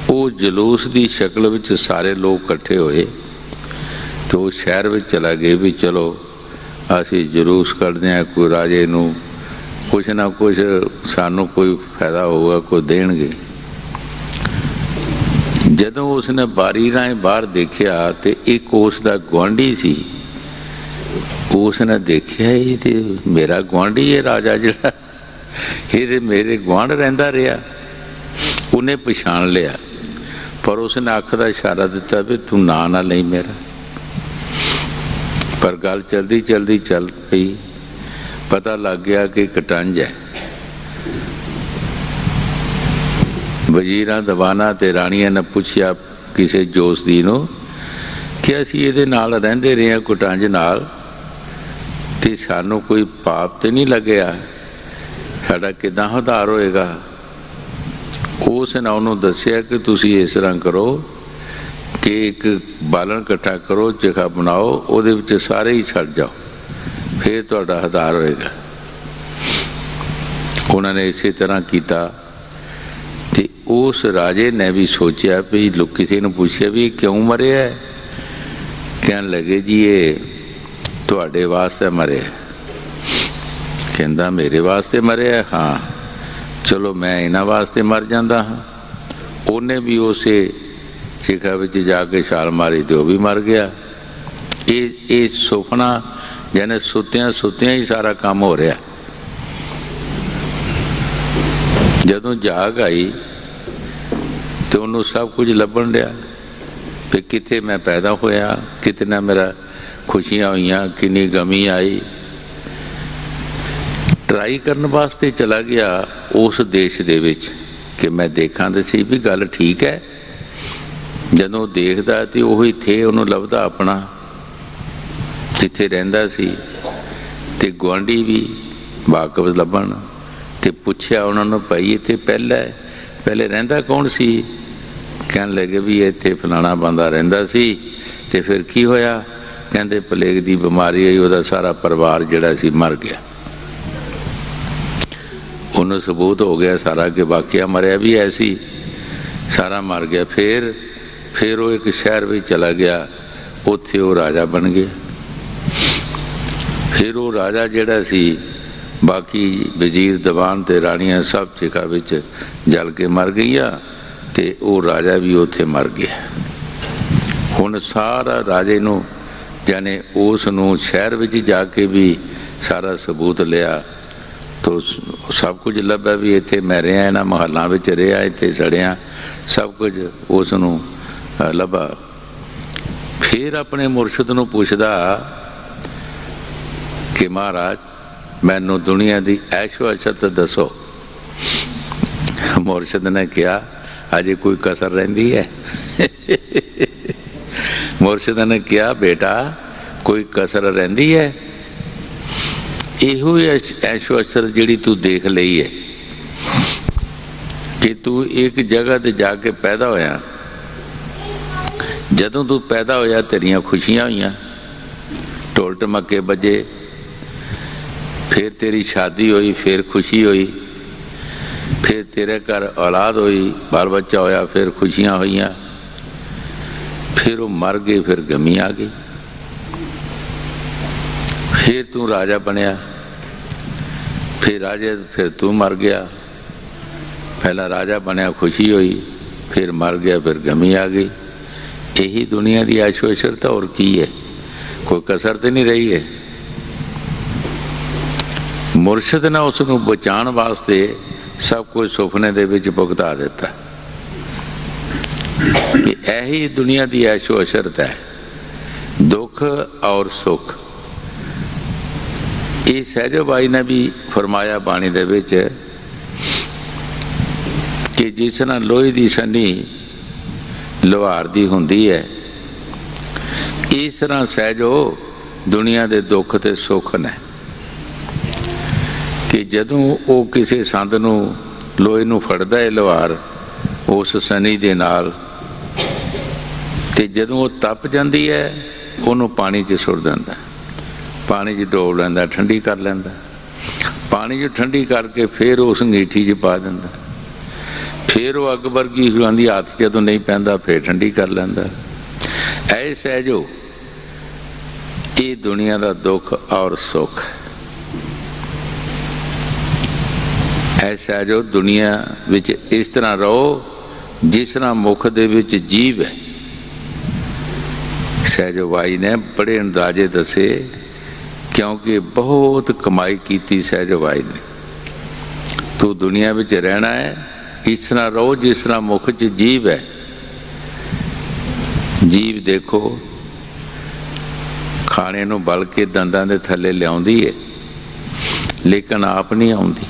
वो जलूस की शक्ल विच सारे लोग इकट्ठे होए तो शहर में चला गए भी चलो असी जलूस करते हैं, कोई राजे नूं कुछ ना कुछ सानू कोई फायदा होगा, कोई देणगे। जदों उसने बारी राहें बाहर देखा तो एक उसका गुआढ़ी सी, उसने देखा ये तो मेरा गुआढ़ी है राजा जिहड़ा, ये मेरे गुआढ़ रहिंदा रहा। उन्हें पछाण लिया, पर उसने अख का इशारा दिता भी तू ना ना लई मेरा। पर गल चलती चलती चल पई, पता लग गया कि कटंज है। वजीरां दवाना ते राणियां ने पूछया किसी जोशदी नूं कि असीं इहदे नाल रहिंदे रहे हां कटंज नाल, ते सानू कोई पाप तो नहीं लगया, साडा किदां उद्धार होएगा। उसने उन्होंने दसिया कि तुसीं इस तरह करो कि एक बालन इकट्ठा करो, चिखा बनाओ, उहदे विच सारे ही सड़ जाओ, फिर तुहाडा उद्धार होएगा। उन्होंने इसी तरह किया। तो उस राजे ने भी सोचा भी लोग किसी ने पूछा भी क्यों मरे है, कहन लगे जी ये तुहाडे वास्ते मरे। कहंदा मेरे वास्ते मरे है, हाँ चलो मैं इन्हां वास्ते मर जांदा हाँ। उन्हें भी उसे चिखा विच जाके छाल मारी तो भी मर गया। ये सुपना जाने सुत्तियां सुत्तियां ही सारा काम हो रहा। जदों जाग आई तो उन्होंने सब कुछ लभन दिया कि कित्थे मैं पैदा होया, कितना मेरा खुशियां हुईयां, कितनी गमी आई। ट्राई करने वास्ते चला गया उस देश दे विच कि मैं देखा तो सी भी गल ठीक है। जदों देखदा तो वही थे, उन्होंने लभदा अपना जिथे रहिंदा सी। ਤੇ ਗੁਆਂਢੀ ਵੀ ਵਾਕਫ ਲੱਭਣ ਤੇ ਪੁੱਛਿਆ ਉਹਨਾਂ ਨੂੰ, ਭਾਈ ਇੱਥੇ ਪਹਿਲੇ ਰਹਿੰਦਾ ਕੌਣ ਸੀ? ਕਹਿਣ ਲੱਗੇ ਵੀ ਇੱਥੇ ਫਲਾਣਾ ਬੰਦਾ ਰਹਿੰਦਾ ਸੀ। ਤੇ ਫਿਰ ਕੀ ਹੋਇਆ? ਕਹਿੰਦੇ ਪਲੇਗ ਦੀ ਬਿਮਾਰੀ ਆਈ, ਉਹਦਾ ਸਾਰਾ ਪਰਿਵਾਰ ਜਿਹੜਾ ਸੀ ਮਰ ਗਿਆ। ਉਹਨੂੰ ਸਬੂਤ ਹੋ ਗਿਆ ਸਾਰਾ ਕਿ ਵਾਕਿਆ ਮਰਿਆ ਵੀ ਐਸੀ, ਸਾਰਾ ਮਰ ਗਿਆ। ਫਿਰ ਉਹ ਇੱਕ ਸ਼ਹਿਰ ਵਿੱਚ ਚਲਾ ਗਿਆ, ਉੱਥੇ ਉਹ ਰਾਜਾ ਬਣ ਗਿਆ। ਫਿਰ ਉਹ ਰਾਜਾ ਜਿਹੜਾ ਸੀ, ਬਾਕੀ ਵਜ਼ੀਰ ਦੀਵਾਨ ਤੇ ਰਾਣੀਆਂ ਸਭ ਚਿਖਾ ਵਿੱਚ ਜਲ ਕੇ ਮਰ ਗਈਆਂ ਤੇ ਉਹ ਰਾਜਾ ਵੀ ਉੱਥੇ ਮਰ ਗਿਆ। ਹੁਣ ਸਾਰਾ ਰਾਜੇ ਨੂੰ ਜਾਨੇ ਉਸ ਨੂੰ ਸ਼ਹਿਰ ਵਿੱਚ ਜਾ ਕੇ ਵੀ ਸਾਰਾ ਸਬੂਤ ਲਿਆ ਤੋ ਸਭ ਕੁਝ ਲੱਭਿਆ ਵੀ ਇੱਥੇ ਮੈਂ ਰਿਹਾ, ਇਹਨਾਂ ਮਹੱਲਾਂ ਵਿੱਚ ਰਿਹਾ, ਇੱਥੇ ਸੜਿਆ, ਸਭ ਕੁਝ ਉਸ ਨੂੰ ਲੱਭਾ। ਫਿਰ ਆਪਣੇ ਮੁਰਸ਼ਿਦ ਨੂੰ ਪੁੱਛਦਾ ਕਿ ਮਹਾਰਾਜ ਮੈਨੂੰ ਦੁਨੀਆ ਦੀ ਐਸ਼ੋ ਅਸ਼ਰਤ ਦੱਸੋ। ਮੁਰਸ਼ਿਦ ਨੇ ਕਿਹਾ ਅਜੇ ਕੋਈ ਕਸਰ ਰਹਿੰਦੀ ਹੈ? ਮੁਰਸ਼ਿਦ ਨੇ ਕਿਹਾ ਬੇਟਾ ਕੋਈ ਕਸਰ ਰਹਿੰਦੀ ਹੈ? ਇਹੋ ਐਸ਼ੋ ਅਸ਼ਰਤ ਜਿਹੜੀ ਤੂੰ ਦੇਖ ਲਈ ਹੈ ਕਿ ਤੂੰ ਇੱਕ ਜਗ੍ਹਾ ਤੇ ਜਾ ਕੇ ਪੈਦਾ ਹੋਇਆ। ਜਦੋਂ ਤੂੰ ਪੈਦਾ ਹੋਇਆ ਤੇਰੀਆਂ ਖੁਸ਼ੀਆਂ ਹੋਈਆਂ, ਢੋਲ ਢਮੱਕੇ ਵੱਜੇ, ਫਿਰ ਤੇਰੀ ਸ਼ਾਦੀ ਹੋਈ, ਫਿਰ ਖੁਸ਼ੀ ਹੋਈ, ਫਿਰ ਤੇਰੇ ਘਰ ਔਲਾਦ ਹੋਈ, ਬਾਲ ਬੱਚਾ ਹੋਇਆ, ਫਿਰ ਖੁਸ਼ੀਆਂ ਹੋਈਆਂ, ਫਿਰ ਉਹ ਮਰ ਗਏ, ਫਿਰ ਗਮੀ ਆ ਗਈ। ਫਿਰ ਤੂੰ ਰਾਜਾ ਬਣਿਆ, ਫਿਰ ਤੂੰ ਮਰ ਗਿਆ। ਪਹਿਲਾਂ ਰਾਜਾ ਬਣਿਆ, ਖੁਸ਼ੀ ਹੋਈ, ਫਿਰ ਮਰ ਗਿਆ, ਫਿਰ ਗਮੀ ਆ ਗਈ। ਇਹੀ ਦੁਨੀਆ ਦੀ ਐਸ਼ੋ ਅਸ਼ਰਤ ਹੋਰ ਕੀ ਹੈ? ਕੋਈ ਕਸਰ ਤੇ ਨਹੀਂ ਰਹੀ ਹੈ। ਮੁਰਸ਼ਿਦ ਨੇ ਉਸ ਨੂੰ ਬਚਾਉਣ ਵਾਸਤੇ ਸਭ ਕੁਝ ਸੁਪਨੇ ਦੇ ਵਿੱਚ ਭੁਗਤਾ ਦਿੱਤਾ ਕਿ ਇਹੀ ਦੁਨੀਆ ਦੀ ਐਸ਼ੋ ਅਸ਼ਰਤ ਹੈ, ਦੁੱਖ ਔਰ ਸੁੱਖ। ਇਹ ਸਹਿਜੋ ਬਾਈ ਨੇ ਵੀ ਫਰਮਾਇਆ ਬਾਣੀ ਦੇ ਵਿੱਚ ਕਿ ਜਿਸ ਤਰ੍ਹਾਂ ਲੋਹੇ ਦੀ ਸੰਨੀ ਲੋਹਾਰ ਦੀ ਹੁੰਦੀ ਹੈ, ਇਸ ਤਰ੍ਹਾਂ ਸਹਿਜੋ ਦੁਨੀਆ ਦੇ ਦੁੱਖ ਤੇ ਸੁੱਖ ਨੇ ਕਿ ਜਦੋਂ ਉਹ ਕਿਸੇ ਸੰਦ ਨੂੰ ਲੋਹੇ ਨੂੰ ਫੜਦਾ ਹੈ ਲੋਹਾਰ ਉਸ ਸਨੀ ਦੇ ਨਾਲ, ਤੇ ਜਦੋਂ ਉਹ ਤਪ ਜਾਂਦੀ ਹੈ ਉਹਨੂੰ ਪਾਣੀ 'ਚ ਸੁੱਟ ਦਿੰਦਾ, ਪਾਣੀ 'ਚ ਡੋਬ ਲੈਂਦਾ, ਠੰਡੀ ਕਰ ਲੈਂਦਾ, ਪਾਣੀ 'ਚ ਠੰਡੀ ਕਰਕੇ ਫਿਰ ਉਸ ਅੰਗੀਠੀ 'ਚ ਪਾ ਦਿੰਦਾ, ਫਿਰ ਉਹ ਅੱਗ ਵਰਗੀ ਹੋ ਜਾਂਦੀ, ਹੱਥ ਜਦੋਂ ਨਹੀਂ ਪੈਂਦਾ ਫਿਰ ਠੰਡੀ ਕਰ ਲੈਂਦਾ। ਐ ਸਹਿਜੋ ਇਹ ਦੁਨੀਆ ਦਾ ਦੁੱਖ ਔਰ ਸੁੱਖ। ਐਸਾ ਜੋ ਦੁਨੀਆ ਵਿੱਚ ਇਸ ਤਰ੍ਹਾਂ ਰਹੋ ਜਿਸ ਤਰ੍ਹਾਂ ਮੁੱਖ ਦੇ ਵਿੱਚ ਜੀਵ ਹੈ। ਸਹਿਜੋ ਬਾਈ ਨੇ ਬੜੇ ਅੰਦਾਜ਼ੇ ਦੱਸੇ ਕਿਉਂਕਿ ਬਹੁਤ ਕਮਾਈ ਕੀਤੀ ਸਹਿਜੋ ਬਾਈ ਨੇ। ਤੂੰ ਦੁਨੀਆ ਵਿੱਚ ਰਹਿਣਾ ਹੈ, ਇਸ ਤਰ੍ਹਾਂ ਰਹੋ ਜਿਸ ਤਰ੍ਹਾਂ ਮੁੱਖ 'ਚ ਜੀਵ ਹੈ। ਜੀਵ ਦੇਖੋ ਖਾਣੇ ਨੂੰ ਬਲ ਕੇ ਦੰਦਾਂ ਦੇ ਥੱਲੇ ਲਿਆਉਂਦੀ ਹੈ ਲੇਕਿਨ ਆਪ ਨਹੀਂ ਆਉਂਦੀ।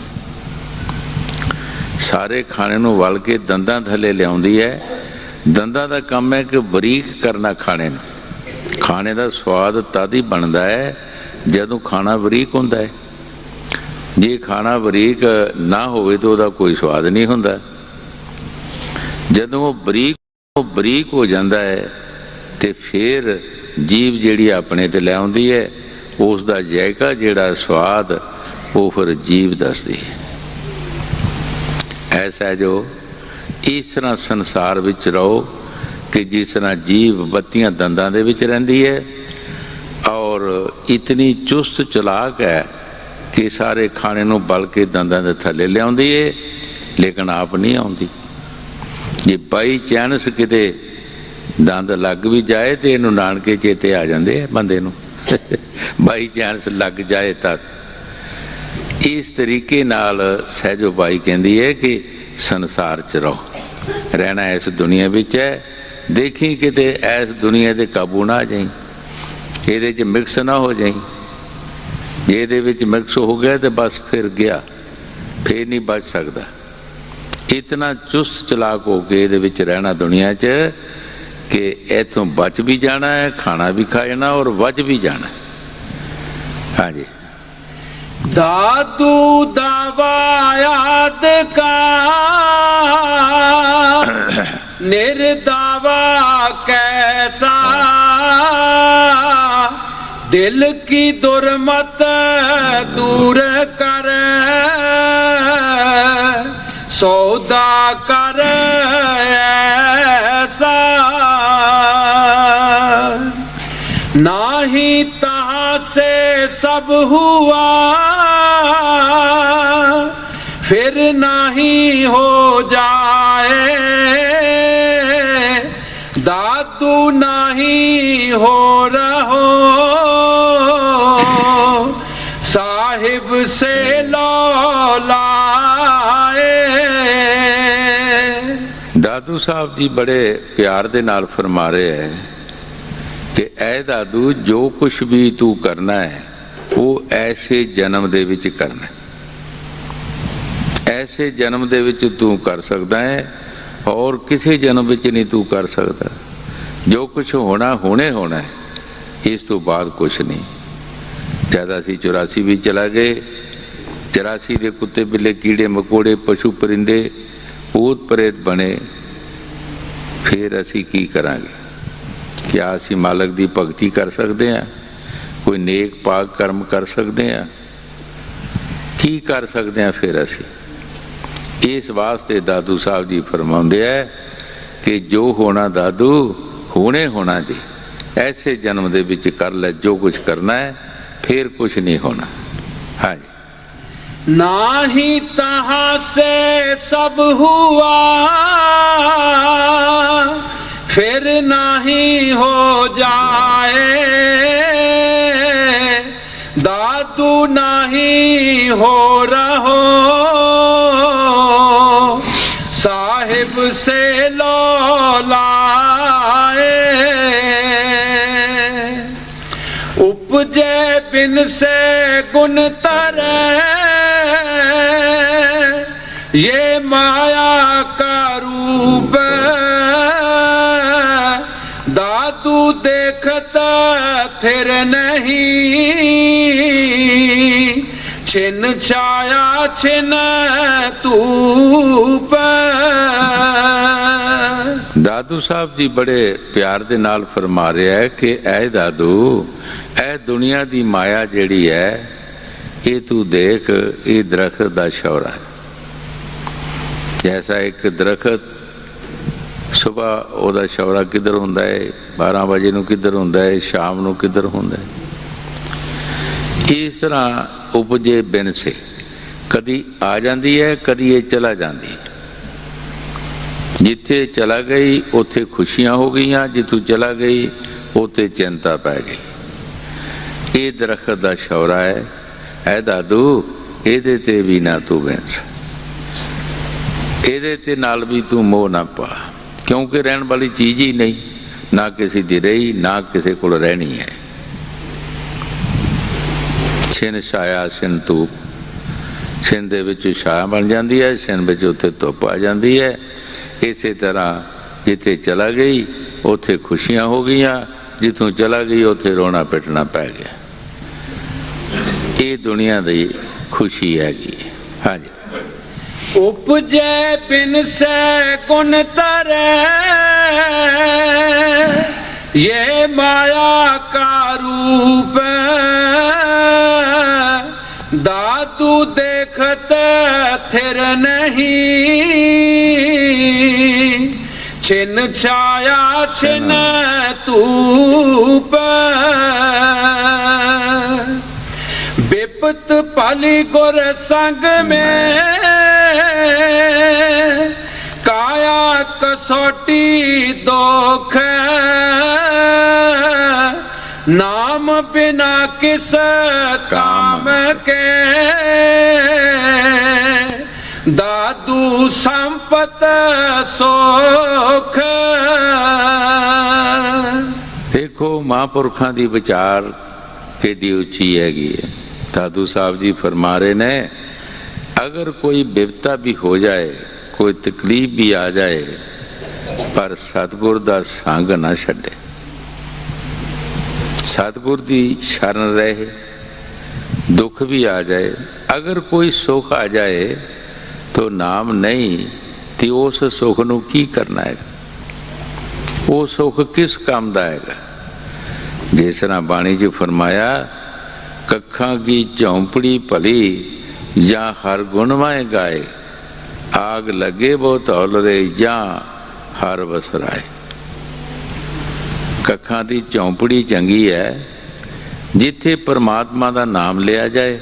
ਸਾਰੇ ਖਾਣੇ ਨੂੰ ਵਲ ਕੇ ਦੰਦਾਂ ਥੱਲੇ ਲਿਆਉਂਦੀ ਹੈ। ਦੰਦਾਂ ਦਾ ਕੰਮ ਹੈ ਕਿ ਬਰੀਕ ਕਰਨਾ ਖਾਣੇ ਨੂੰ। ਖਾਣੇ ਦਾ ਸਵਾਦ ਤਦ ਹੀ ਬਣਦਾ ਹੈ ਜਦੋਂ ਖਾਣਾ ਬਰੀਕ ਹੁੰਦਾ ਹੈ। ਜੇ ਖਾਣਾ ਬਰੀਕ ਨਾ ਹੋਵੇ ਤਾਂ ਉਹਦਾ ਕੋਈ ਸਵਾਦ ਨਹੀਂ ਹੁੰਦਾ। ਜਦੋਂ ਉਹ ਬਰੀਕ ਹੋ ਜਾਂਦਾ ਹੈ ਤੇ ਫਿਰ ਜੀਭ ਜਿਹੜੀ ਆਪਣੇ ਤੇ ਲੈ ਆਉਂਦੀ ਹੈ, ਉਸ ਦਾ ਜਾਇਕਾ ਜਿਹੜਾ ਸਵਾਦ ਉਹ ਫਿਰ ਜੀਭ ਦੱਸਦੀ ਹੈ। ਐਸਾ ਜੋ ਇਸ ਤਰ੍ਹਾਂ ਸੰਸਾਰ ਵਿੱਚ ਰਹੋ ਕਿ ਜਿਸ ਤਰ੍ਹਾਂ ਜੀਭ ਬੱਤੀਆਂ ਦੰਦਾਂ ਦੇ ਵਿੱਚ ਰਹਿੰਦੀ ਹੈ ਔਰ ਇਤਨੀ ਚੁਸਤ ਚਲਾਕ ਹੈ ਕਿ ਸਾਰੇ ਖਾਣੇ ਨੂੰ ਬਲ ਕੇ ਦੰਦਾਂ ਦੇ ਥੱਲੇ ਲਿਆਉਂਦੀ ਹੈ ਲੇਕਿਨ ਆਪ ਨਹੀਂ ਆਉਂਦੀ। ਜੇ ਬਾਈ ਚਾਂਸ ਕਿਤੇ ਦੰਦ ਲੱਗ ਵੀ ਜਾਏ ਤੇ ਇਹਨੂੰ ਨਾਨਕੇ ਚੇਤੇ ਆ ਜਾਂਦੇ ਆ ਬੰਦੇ ਨੂੰ। ਬਾਈ ਚਾਂਸ ਲੱਗ ਜਾਏ ਤਾਂ ਇਸ ਤਰੀਕੇ ਨਾਲ ਸਹਿਜੋ ਬਾਈ ਕਹਿੰਦੀ ਹੈ ਕਿ ਸੰਸਾਰ 'ਚ ਰਹੋ, ਰਹਿਣਾ ਇਸ ਦੁਨੀਆ ਵਿੱਚ ਹੈ। ਦੇਖੀ ਕਿਤੇ ਇਸ ਦੁਨੀਆ ਦੇ ਕਾਬੂ ਨਾ ਆ ਜਾਈ, ਇਹਦੇ 'ਚ ਮਿਕਸ ਨਾ ਹੋ ਜਾਈ। ਜੇ ਇਹਦੇ ਵਿੱਚ ਮਿਕਸ ਹੋ ਗਿਆ ਤੇ ਬਸ ਫਿਰ ਗਿਆ, ਫਿਰ ਨਹੀਂ ਬਚ ਸਕਦਾ। ਇਤਨਾ ਚੁਸਤ ਚਲਾਕ ਹੋ ਕੇ ਇਹਦੇ ਵਿੱਚ ਰਹਿਣਾ ਦੁਨੀਆ 'ਚ ਕਿ ਇੱਥੋਂ ਬਚ ਵੀ ਜਾਣਾ ਹੈ, ਖਾਣਾ ਵੀ ਖਾ ਜਾਣਾ ਔਰ ਵੱਜ ਵੀ ਜਾਣਾ। ਹਾਂਜੀ। दादू दावा याद का निर्दावा कैसा, दिल की दुर्मत दूर कर सौदा कर ऐसा, नाही तहाँ से सब हुआ फिर नहीं हो जाए, दादू नहीं हो रहो साहिब से लौलाए। दादू साहब जी बड़े प्यार दे नाल फरमा रहे हैं कि ऐ दादू जो कुछ भी तू करना है वो ऐसे जन्म दे विच करना है, ऐसे जन्म दे विच तू कर सकता है और किसी जन्म विच नहीं तू कर सकता। जो कुछ होना हुणे होना है, इस तो बाद कुछ नहीं। जद असी 84 भी चला गए, 84 दे कुत्ते बिल्ले कीड़े मकोड़े पशु परिंदे भूत प्रेत बने, फिर असी की करांगे? क्या असी मालक दी भगती कर सकते हैं? कोई नेक पाक कर्म कर सकते हैं? की कर सकते हैं फिर असी? इस वास्ते दादू साहब जी फरमाउंदे है कि जो होना दादू हुणे होना जी, ऐसे जन्म दे विच कर ले जो कुछ करना है, फिर कुछ नहीं होना। हाँ जी। नाही तहाँ से सब हुआ फिर नहीं हो जाए, दादू नहीं हो रहो साहिब से लौलाए। उपजे बिन से गुण तरे ये माया का रूप, दादू देखता थिर नहीं छिन छाया छिन तूप। दादू साहब जी बड़े प्यार दे नाल फरमा रहे है कि ऐ दादू ऐ दुनिया दी माया जेड़ी है ये तू देख, ये दरख्त दा शौरा है। जैसा एक दरख्त सुबह ओदा शौरा किधर हुंदा है, 12 बजे नूं किधर हुंदा है, शाम नूं किधर हुंदा है। इस तरह उपजे बिन से कदी आ जाती है, कदी ये चला जाती है। जिथे चला गई उत्थे खुशियां हो गई, जिथों चला गई उत्थे चिंता पै गई। ये दरख्त दा शौरा है। ऐ दादू इहदे ते भी ना तू बैंस, इहदे ते नाल भी तू मोह ना पा, क्योंकि रहन वाली चीज़ ही नहीं, ना किसी दी रही ना किसी कोल रहनी है। छिन छाया छिन धूप, छिन दे विच छाया बन जाती है, छिन विच उत्थे धुप आ जाती है। इसे तरह जिथे चला गई उत्थे खुशियां हो गई, जिथों चला गई उत्थे रोना पिटना पै गया। ये दुनिया की खुशी हैगी। हाँ जी। उपजे बिन से गुण तरे ये माया का रूप, दादू देखते थिर नहीं छिन छाया छिन तूप। विपत पली गुर संग में काया कसौटी दोख, नाम बिना किस काम के दादू संपत सोख। देखो महापुरखों की विचार केडी उची हैगी है। दादू साहब जी फरमा रहे ने अगर कोई विपता भी हो जाए, कोई तकलीफ भी आ जाए, पर सतगुर दा संग ना छड्डे, सतगुर दी शरण रहे, दुख भी आ जाए, अगर कोई सुख आ जाए तो नाम नहीं तो उस सुख नूं की करना है? वो सुख किस काम दा है? जिस तरह बाणी जी फरमाया, कखां की झोंपड़ी भली या हर गुणवाए गाए, आग लगे बहुत हौल रे या हर बसराए। कखां की झोंपड़ी चंगी है जिथे परमात्मा का नाम लिया जाए।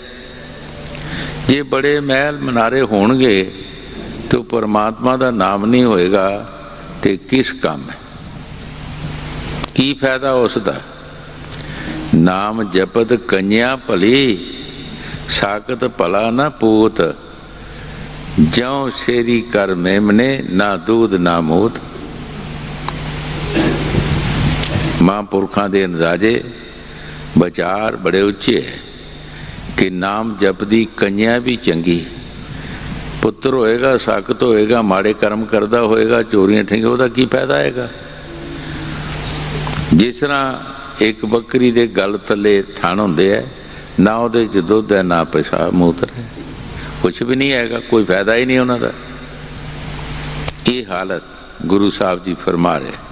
जे बड़े महल मनारे होणगे तो परमात्मा का नाम नहीं होएगा तो किस काम है? की फायदा उसका? नाम जपत कन्या भली, साकत भला ना पूत, ज्यों शेरी कर मेमने, ना दूध ना मूत। महापुरखों के अंदाजे विचार बड़े उच्चे है कि नाम जपदी कन्या भी चंगी, पुत्र होएगा साकत होएगा, माड़े कर्म करता होएगा, चोरियां ठेंगे, उसका की फायदा है? जिस तरह एक बकरी के गल थले थण होंदे है, ना उहदे च दुध है ना पेशाब मूत्र है, कुछ भी नहीं है, कोई फायदा ही नहीं उन्हों का। ये हालत गुरु साहब जी फरमा रहे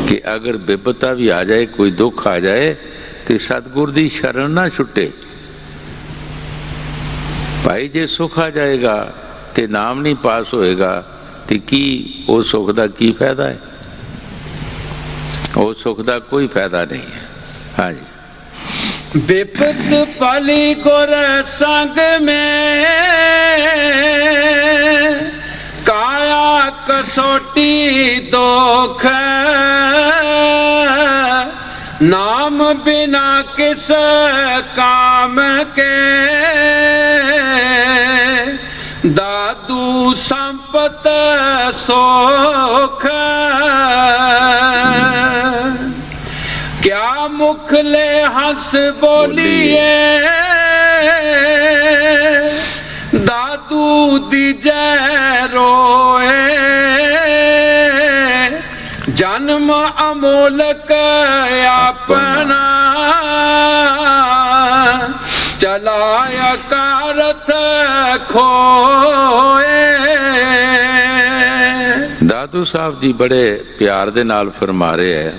कि अगर विपता भी आ जाए, कोई दुख आ जाए तो सतगुर की शरण ना छुटे। भाई जे सुख आ जाएगा तो नाम नहीं पास होएगा तो की वो सुख का की फायदा है? वो सुख का कोई फायदा नहीं है। हाँ जी। विपत पली गुर संग में, काया कसोटी दोख, नाम बिना किस काम के, दादू संपत सोख। क्या मुख ले हंस बोलिए, दादू दीजे रोए, जन्म अमोलक अपना, चलाया कारथ खोए। दादू साहब जी बड़े प्यार दे नाल फरमा रहे हैं,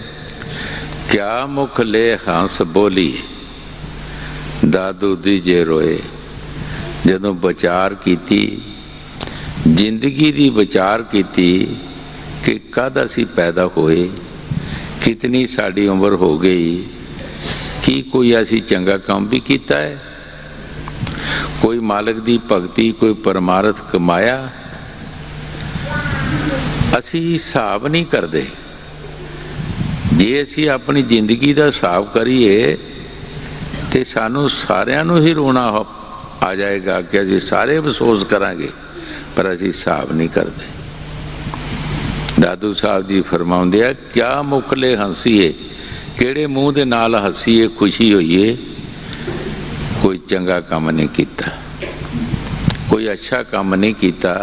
क्या मुख ले हंस बोली, दादू दीजे रोए। जदों विचार कीती, जिंदगी दी विचार कीती कि कद असी पैदा होए, कितनी साड़ी उम्र हो गई, कि कोई असी चंगा काम भी कीता है, कोई मालिक दी भगती, कोई परमार्थ कमाया? असी हिसाब नहीं करते। जे असी अपनी जिंदगी का हिसाब करिए तो सानू सारिਆਂ ਨੂੰ ही रोना आ जाएगा कि असी सारे अफसोस करांगे, पर असी हिसाब नहीं करते। दादू साहब जी फरमाउंदे आ, क्या मुखले हंसीए, किहड़े मूँह दे नाल हसीए, खुशी होईए, कोई चंगा काम नहीं किया, कोई अच्छा काम नहीं किया।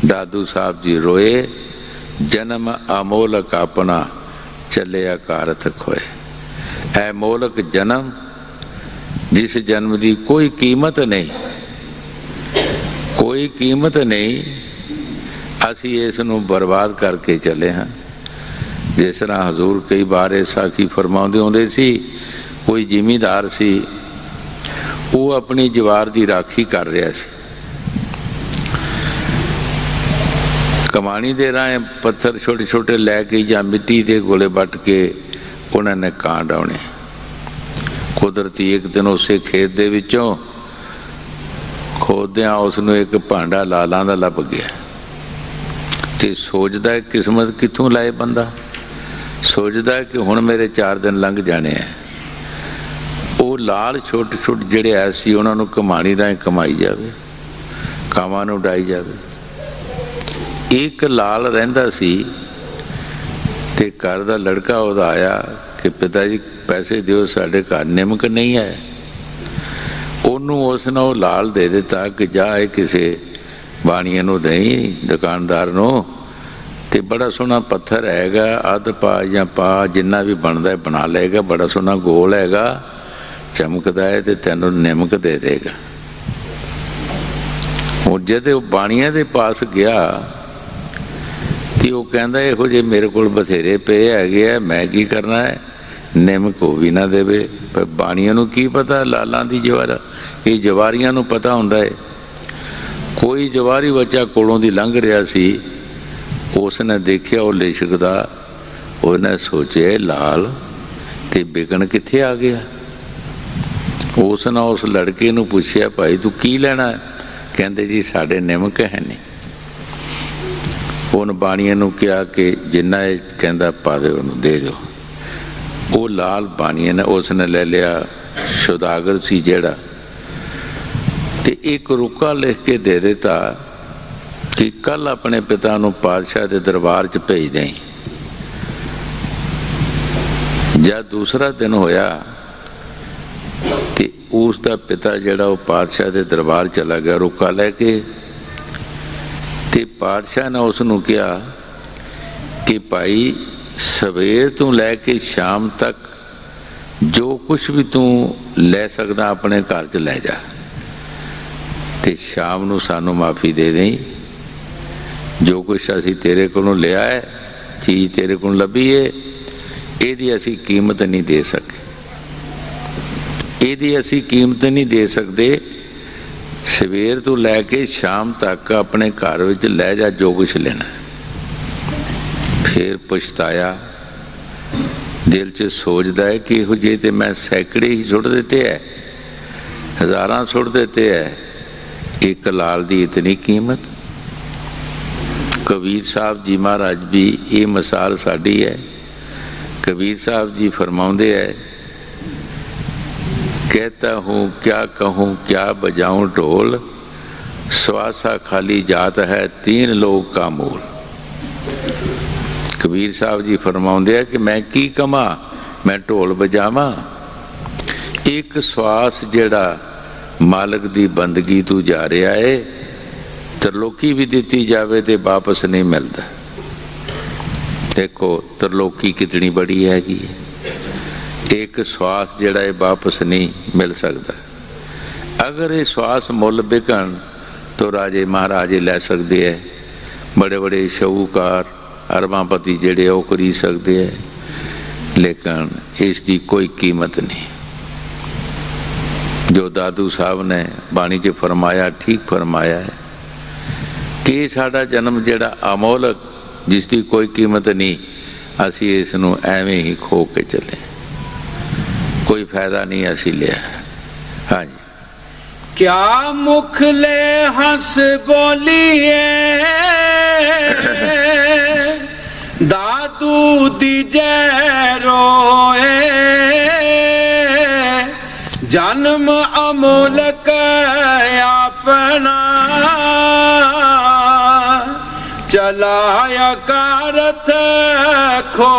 दादू साहब जी रोए, जन्म अमोलक अपना, चले अकारथ खोए। ऐ मोलक जन्म, जिस जन्म की कोई कीमत नहीं, कोई कीमत नहीं, असी इस नूं बर्बाद करके चले हाँ। जिस तरह हजूर कई बार ये साखी फरमाउंदे होंदे सी, कोई जिमीदार सी, वो अपनी जवार की राखी कर रहा सी, कमानी दे राहें पत्थर छोटे छोटे लैके या मिट्टी के गोले बट के उन्होंने कां डाउने। कुदरती एक दिन उसे खेत दे विचों खोददियां उसनूं एक भांडा लालां दा लभ गया, ते सोचदा है किस्मत कित्थों लाए बंदा, सोचदा है कि हुण मेरे 4 दिन लंघ जाने हैं। वो लाल छुट छुट जिहड़े आए सी उन्हां नूं कमाणी राहें कमाई जावे, कावां नूं डाई जावे। एक लाल रहिंदा सी ते घर दा लड़का उहदा आया कि पिता जी पैसे दिओ, साडे घर निमक नहीं है। ओनू उसने वो लाल दे दिता कि जा किसी बाणीए नूं देई, दुकानदार नूं, ते बड़ा सोहना पत्थर हैगा, अध पा या पा जिन्ना भी बनता है बना लेगा, बड़ा सोहना गोल हैगा, ਚਮਕਦਾ ਹੈ ਤੇ ਤੈਨੂੰ ਨਿਮਕ ਦੇ ਦੇਗਾ। ਉਹ ਜਦ ਉਹ ਬਾਣੀਆਂ ਦੇ ਪਾਸ ਗਿਆ ਤੇ ਉਹ ਕਹਿੰਦਾ ਇਹੋ ਜਿਹੇ ਮੇਰੇ ਕੋਲ ਬਥੇਰੇ ਪਏ ਹੈਗੇ ਆ, ਮੈਂ ਕੀ ਕਰਨਾ ਹੈ, ਨਿਮਕ ਉਹ ਵੀ ਨਾ ਦੇਵੇ। ਪਰ ਬਾਣੀਆਂ ਨੂੰ ਕੀ ਪਤਾ ਲਾਲਾਂ ਦੀ ਜਵਾਰਾ, ਇਹ ਜਵਾਰੀਆਂ ਨੂੰ ਪਤਾ ਹੁੰਦਾ ਹੈ। ਕੋਈ ਜਵਾਰੀ ਬੱਚਾ ਕੋਲੋਂ ਦੀ ਲੰਘ ਰਿਹਾ ਸੀ, ਉਸ ਨੇ ਦੇਖਿਆ ਉਹ ਲਿਸ਼ਕਦਾ, ਉਹਨੇ ਸੋਚਿਆ ਲਾਲ ਤੇ ਵਿਕਣ ਕਿੱਥੇ ਆ ਗਿਆ। ਉਸ ਨੇ ਉਸ ਲੜਕੇ ਨੂੰ ਪੁੱਛਿਆ ਭਾਈ ਤੂੰ ਕੀ ਲੈਣਾ? ਕਹਿੰਦੇ ਜੀ ਸਾਡੇ ਨਿਮਕ ਹੈ ਨਹੀਂ। ਉਹਨ ਬਾਣੀਆਂ ਨੂੰ ਕਿਹਾ ਕਿ ਜਿੰਨਾ ਇਹ ਕਹਿੰਦਾ ਪਾ ਦਿਓ, ਉਹਨੂੰ ਦੇ ਦਿਓ। ਉਹ ਲਾਲ ਬਾਣੀਆਂ ਨੇ ਉਸ ਨੇ ਲੈ ਲਿਆ, ਸੁਦਾਗਰ ਸੀ ਜਿਹੜਾ, ਤੇ ਇੱਕ ਰੁਕਾ ਲਿਖ ਕੇ ਦੇ ਦਿੱਤਾ ਕਿ ਕੱਲ ਆਪਣੇ ਪਿਤਾ ਨੂੰ ਪਾਤਸ਼ਾਹ ਦੇ ਦਰਬਾਰ 'ਚ ਭੇਜ ਦੇਈਂ। ਜਦ ਦੂਸਰਾ ਦਿਨ ਹੋਇਆ ਤੇ ਉਸ ਦਾ ਪਿਤਾ ਜਿਹੜਾ ਉਹ ਪਾਤਸ਼ਾਹ ਦੇ ਦਰਬਾਰ ਚਲਾ ਗਿਆ ਰੁਕਾ ਲੈ ਕੇ, ਤੇ ਪਾਤਸ਼ਾਹ ਨੇ ਉਸ ਨੂੰ ਕਿਹਾ ਕਿ ਭਾਈ ਸਵੇਰ ਤੋਂ ਲੈ ਕੇ ਸ਼ਾਮ ਤੱਕ ਜੋ ਕੁਛ ਵੀ ਤੂੰ ਲੈ ਸਕਦਾ ਆਪਣੇ ਘਰ 'ਚ ਲੈ ਜਾ, ਤੇ ਸ਼ਾਮ ਨੂੰ ਸਾਨੂੰ ਮਾਫੀ ਦੇ ਦੇਈਂ। ਜੋ ਕੁਛ ਅਸੀਂ ਤੇਰੇ ਕੋਲੋਂ ਲਿਆ ਹੈ, ਚੀਜ਼ ਤੇਰੇ ਕੋਲ ਲੱਭੀ ਹੈ, ਇਹਦੀ ਅਸੀਂ ਕੀਮਤ ਨਹੀਂ ਦੇ ਸਕੇ, ਇਹਦੀ ਅਸੀਂ ਕੀਮਤ ਨਹੀਂ ਦੇ ਸਕਦੇ। ਸਵੇਰ ਤੋਂ ਲੈ ਕੇ ਸ਼ਾਮ ਤੱਕ ਆਪਣੇ ਘਰ ਵਿੱਚ ਲੈ ਜਾ ਜੋ ਕੁਛ ਲੈਣਾ। ਫਿਰ ਪਛਤਾਇਆ, ਦਿਲ 'ਚ ਸੋਚਦਾ ਹੈ ਕਿ ਇਹੋ ਜਿਹੇ ਤੇ ਮੈਂ ਸੈਂਕੜੇ ਹੀ ਸੁੱਟ ਦਿੱਤੇ ਹੈ, ਹਜ਼ਾਰਾਂ ਸੁੱਟ ਦਿੱਤੇ ਹੈ, ਇੱਕ ਲਾਲ ਦੀ ਇਤਨੀ ਕੀਮਤ। ਕਬੀਰ ਸਾਹਿਬ ਜੀ ਮਹਾਰਾਜ ਵੀ ਇਹ ਮਿਸਾਲ ਸਾਡੀ ਹੈ। कबीर साहब जी फरमाते हैं, कहता हूँ क्या कहूँ क्या बजाऊँ ढोल, स्वासा खाली जात है तीन लोग का मूल। कबीर साहब जी फरमाते हैं कि मैं की कमा, मैं ढोल बजावा, एक श्वास जेड़ा मालिक दी बंदगी तू जा रहा है, त्रिलोकी भी दी जाए तो वापस नहीं मिलता। देखो त्रिलोकी कितनी बड़ी हैगी, एक श्वास जेड़ा है वापस नहीं मिल सकता। अगर ये श्वास मुल बिकन तो राजे महाराजे लै सकते हैं, बड़े बड़े शाहूकार अरबापति जेड़े वो खरीद सकते हैं, लेकिन इसकी कोई कीमत नहीं। जो दादू साहब ने बाणी च फरमाया, ठीक फरमाया है कि साडा जन्म जेड़ा अमोलक, जिसकी कोई कीमत नहीं, असी इस नूं एवें ही खो के चले, कोई फायदा नहीं असी लिया। हाँ जी। क्या मुख ले हंस बोलिए दादू दी जय रोए, जन्म अमोलक अपना चलाया कारथ खो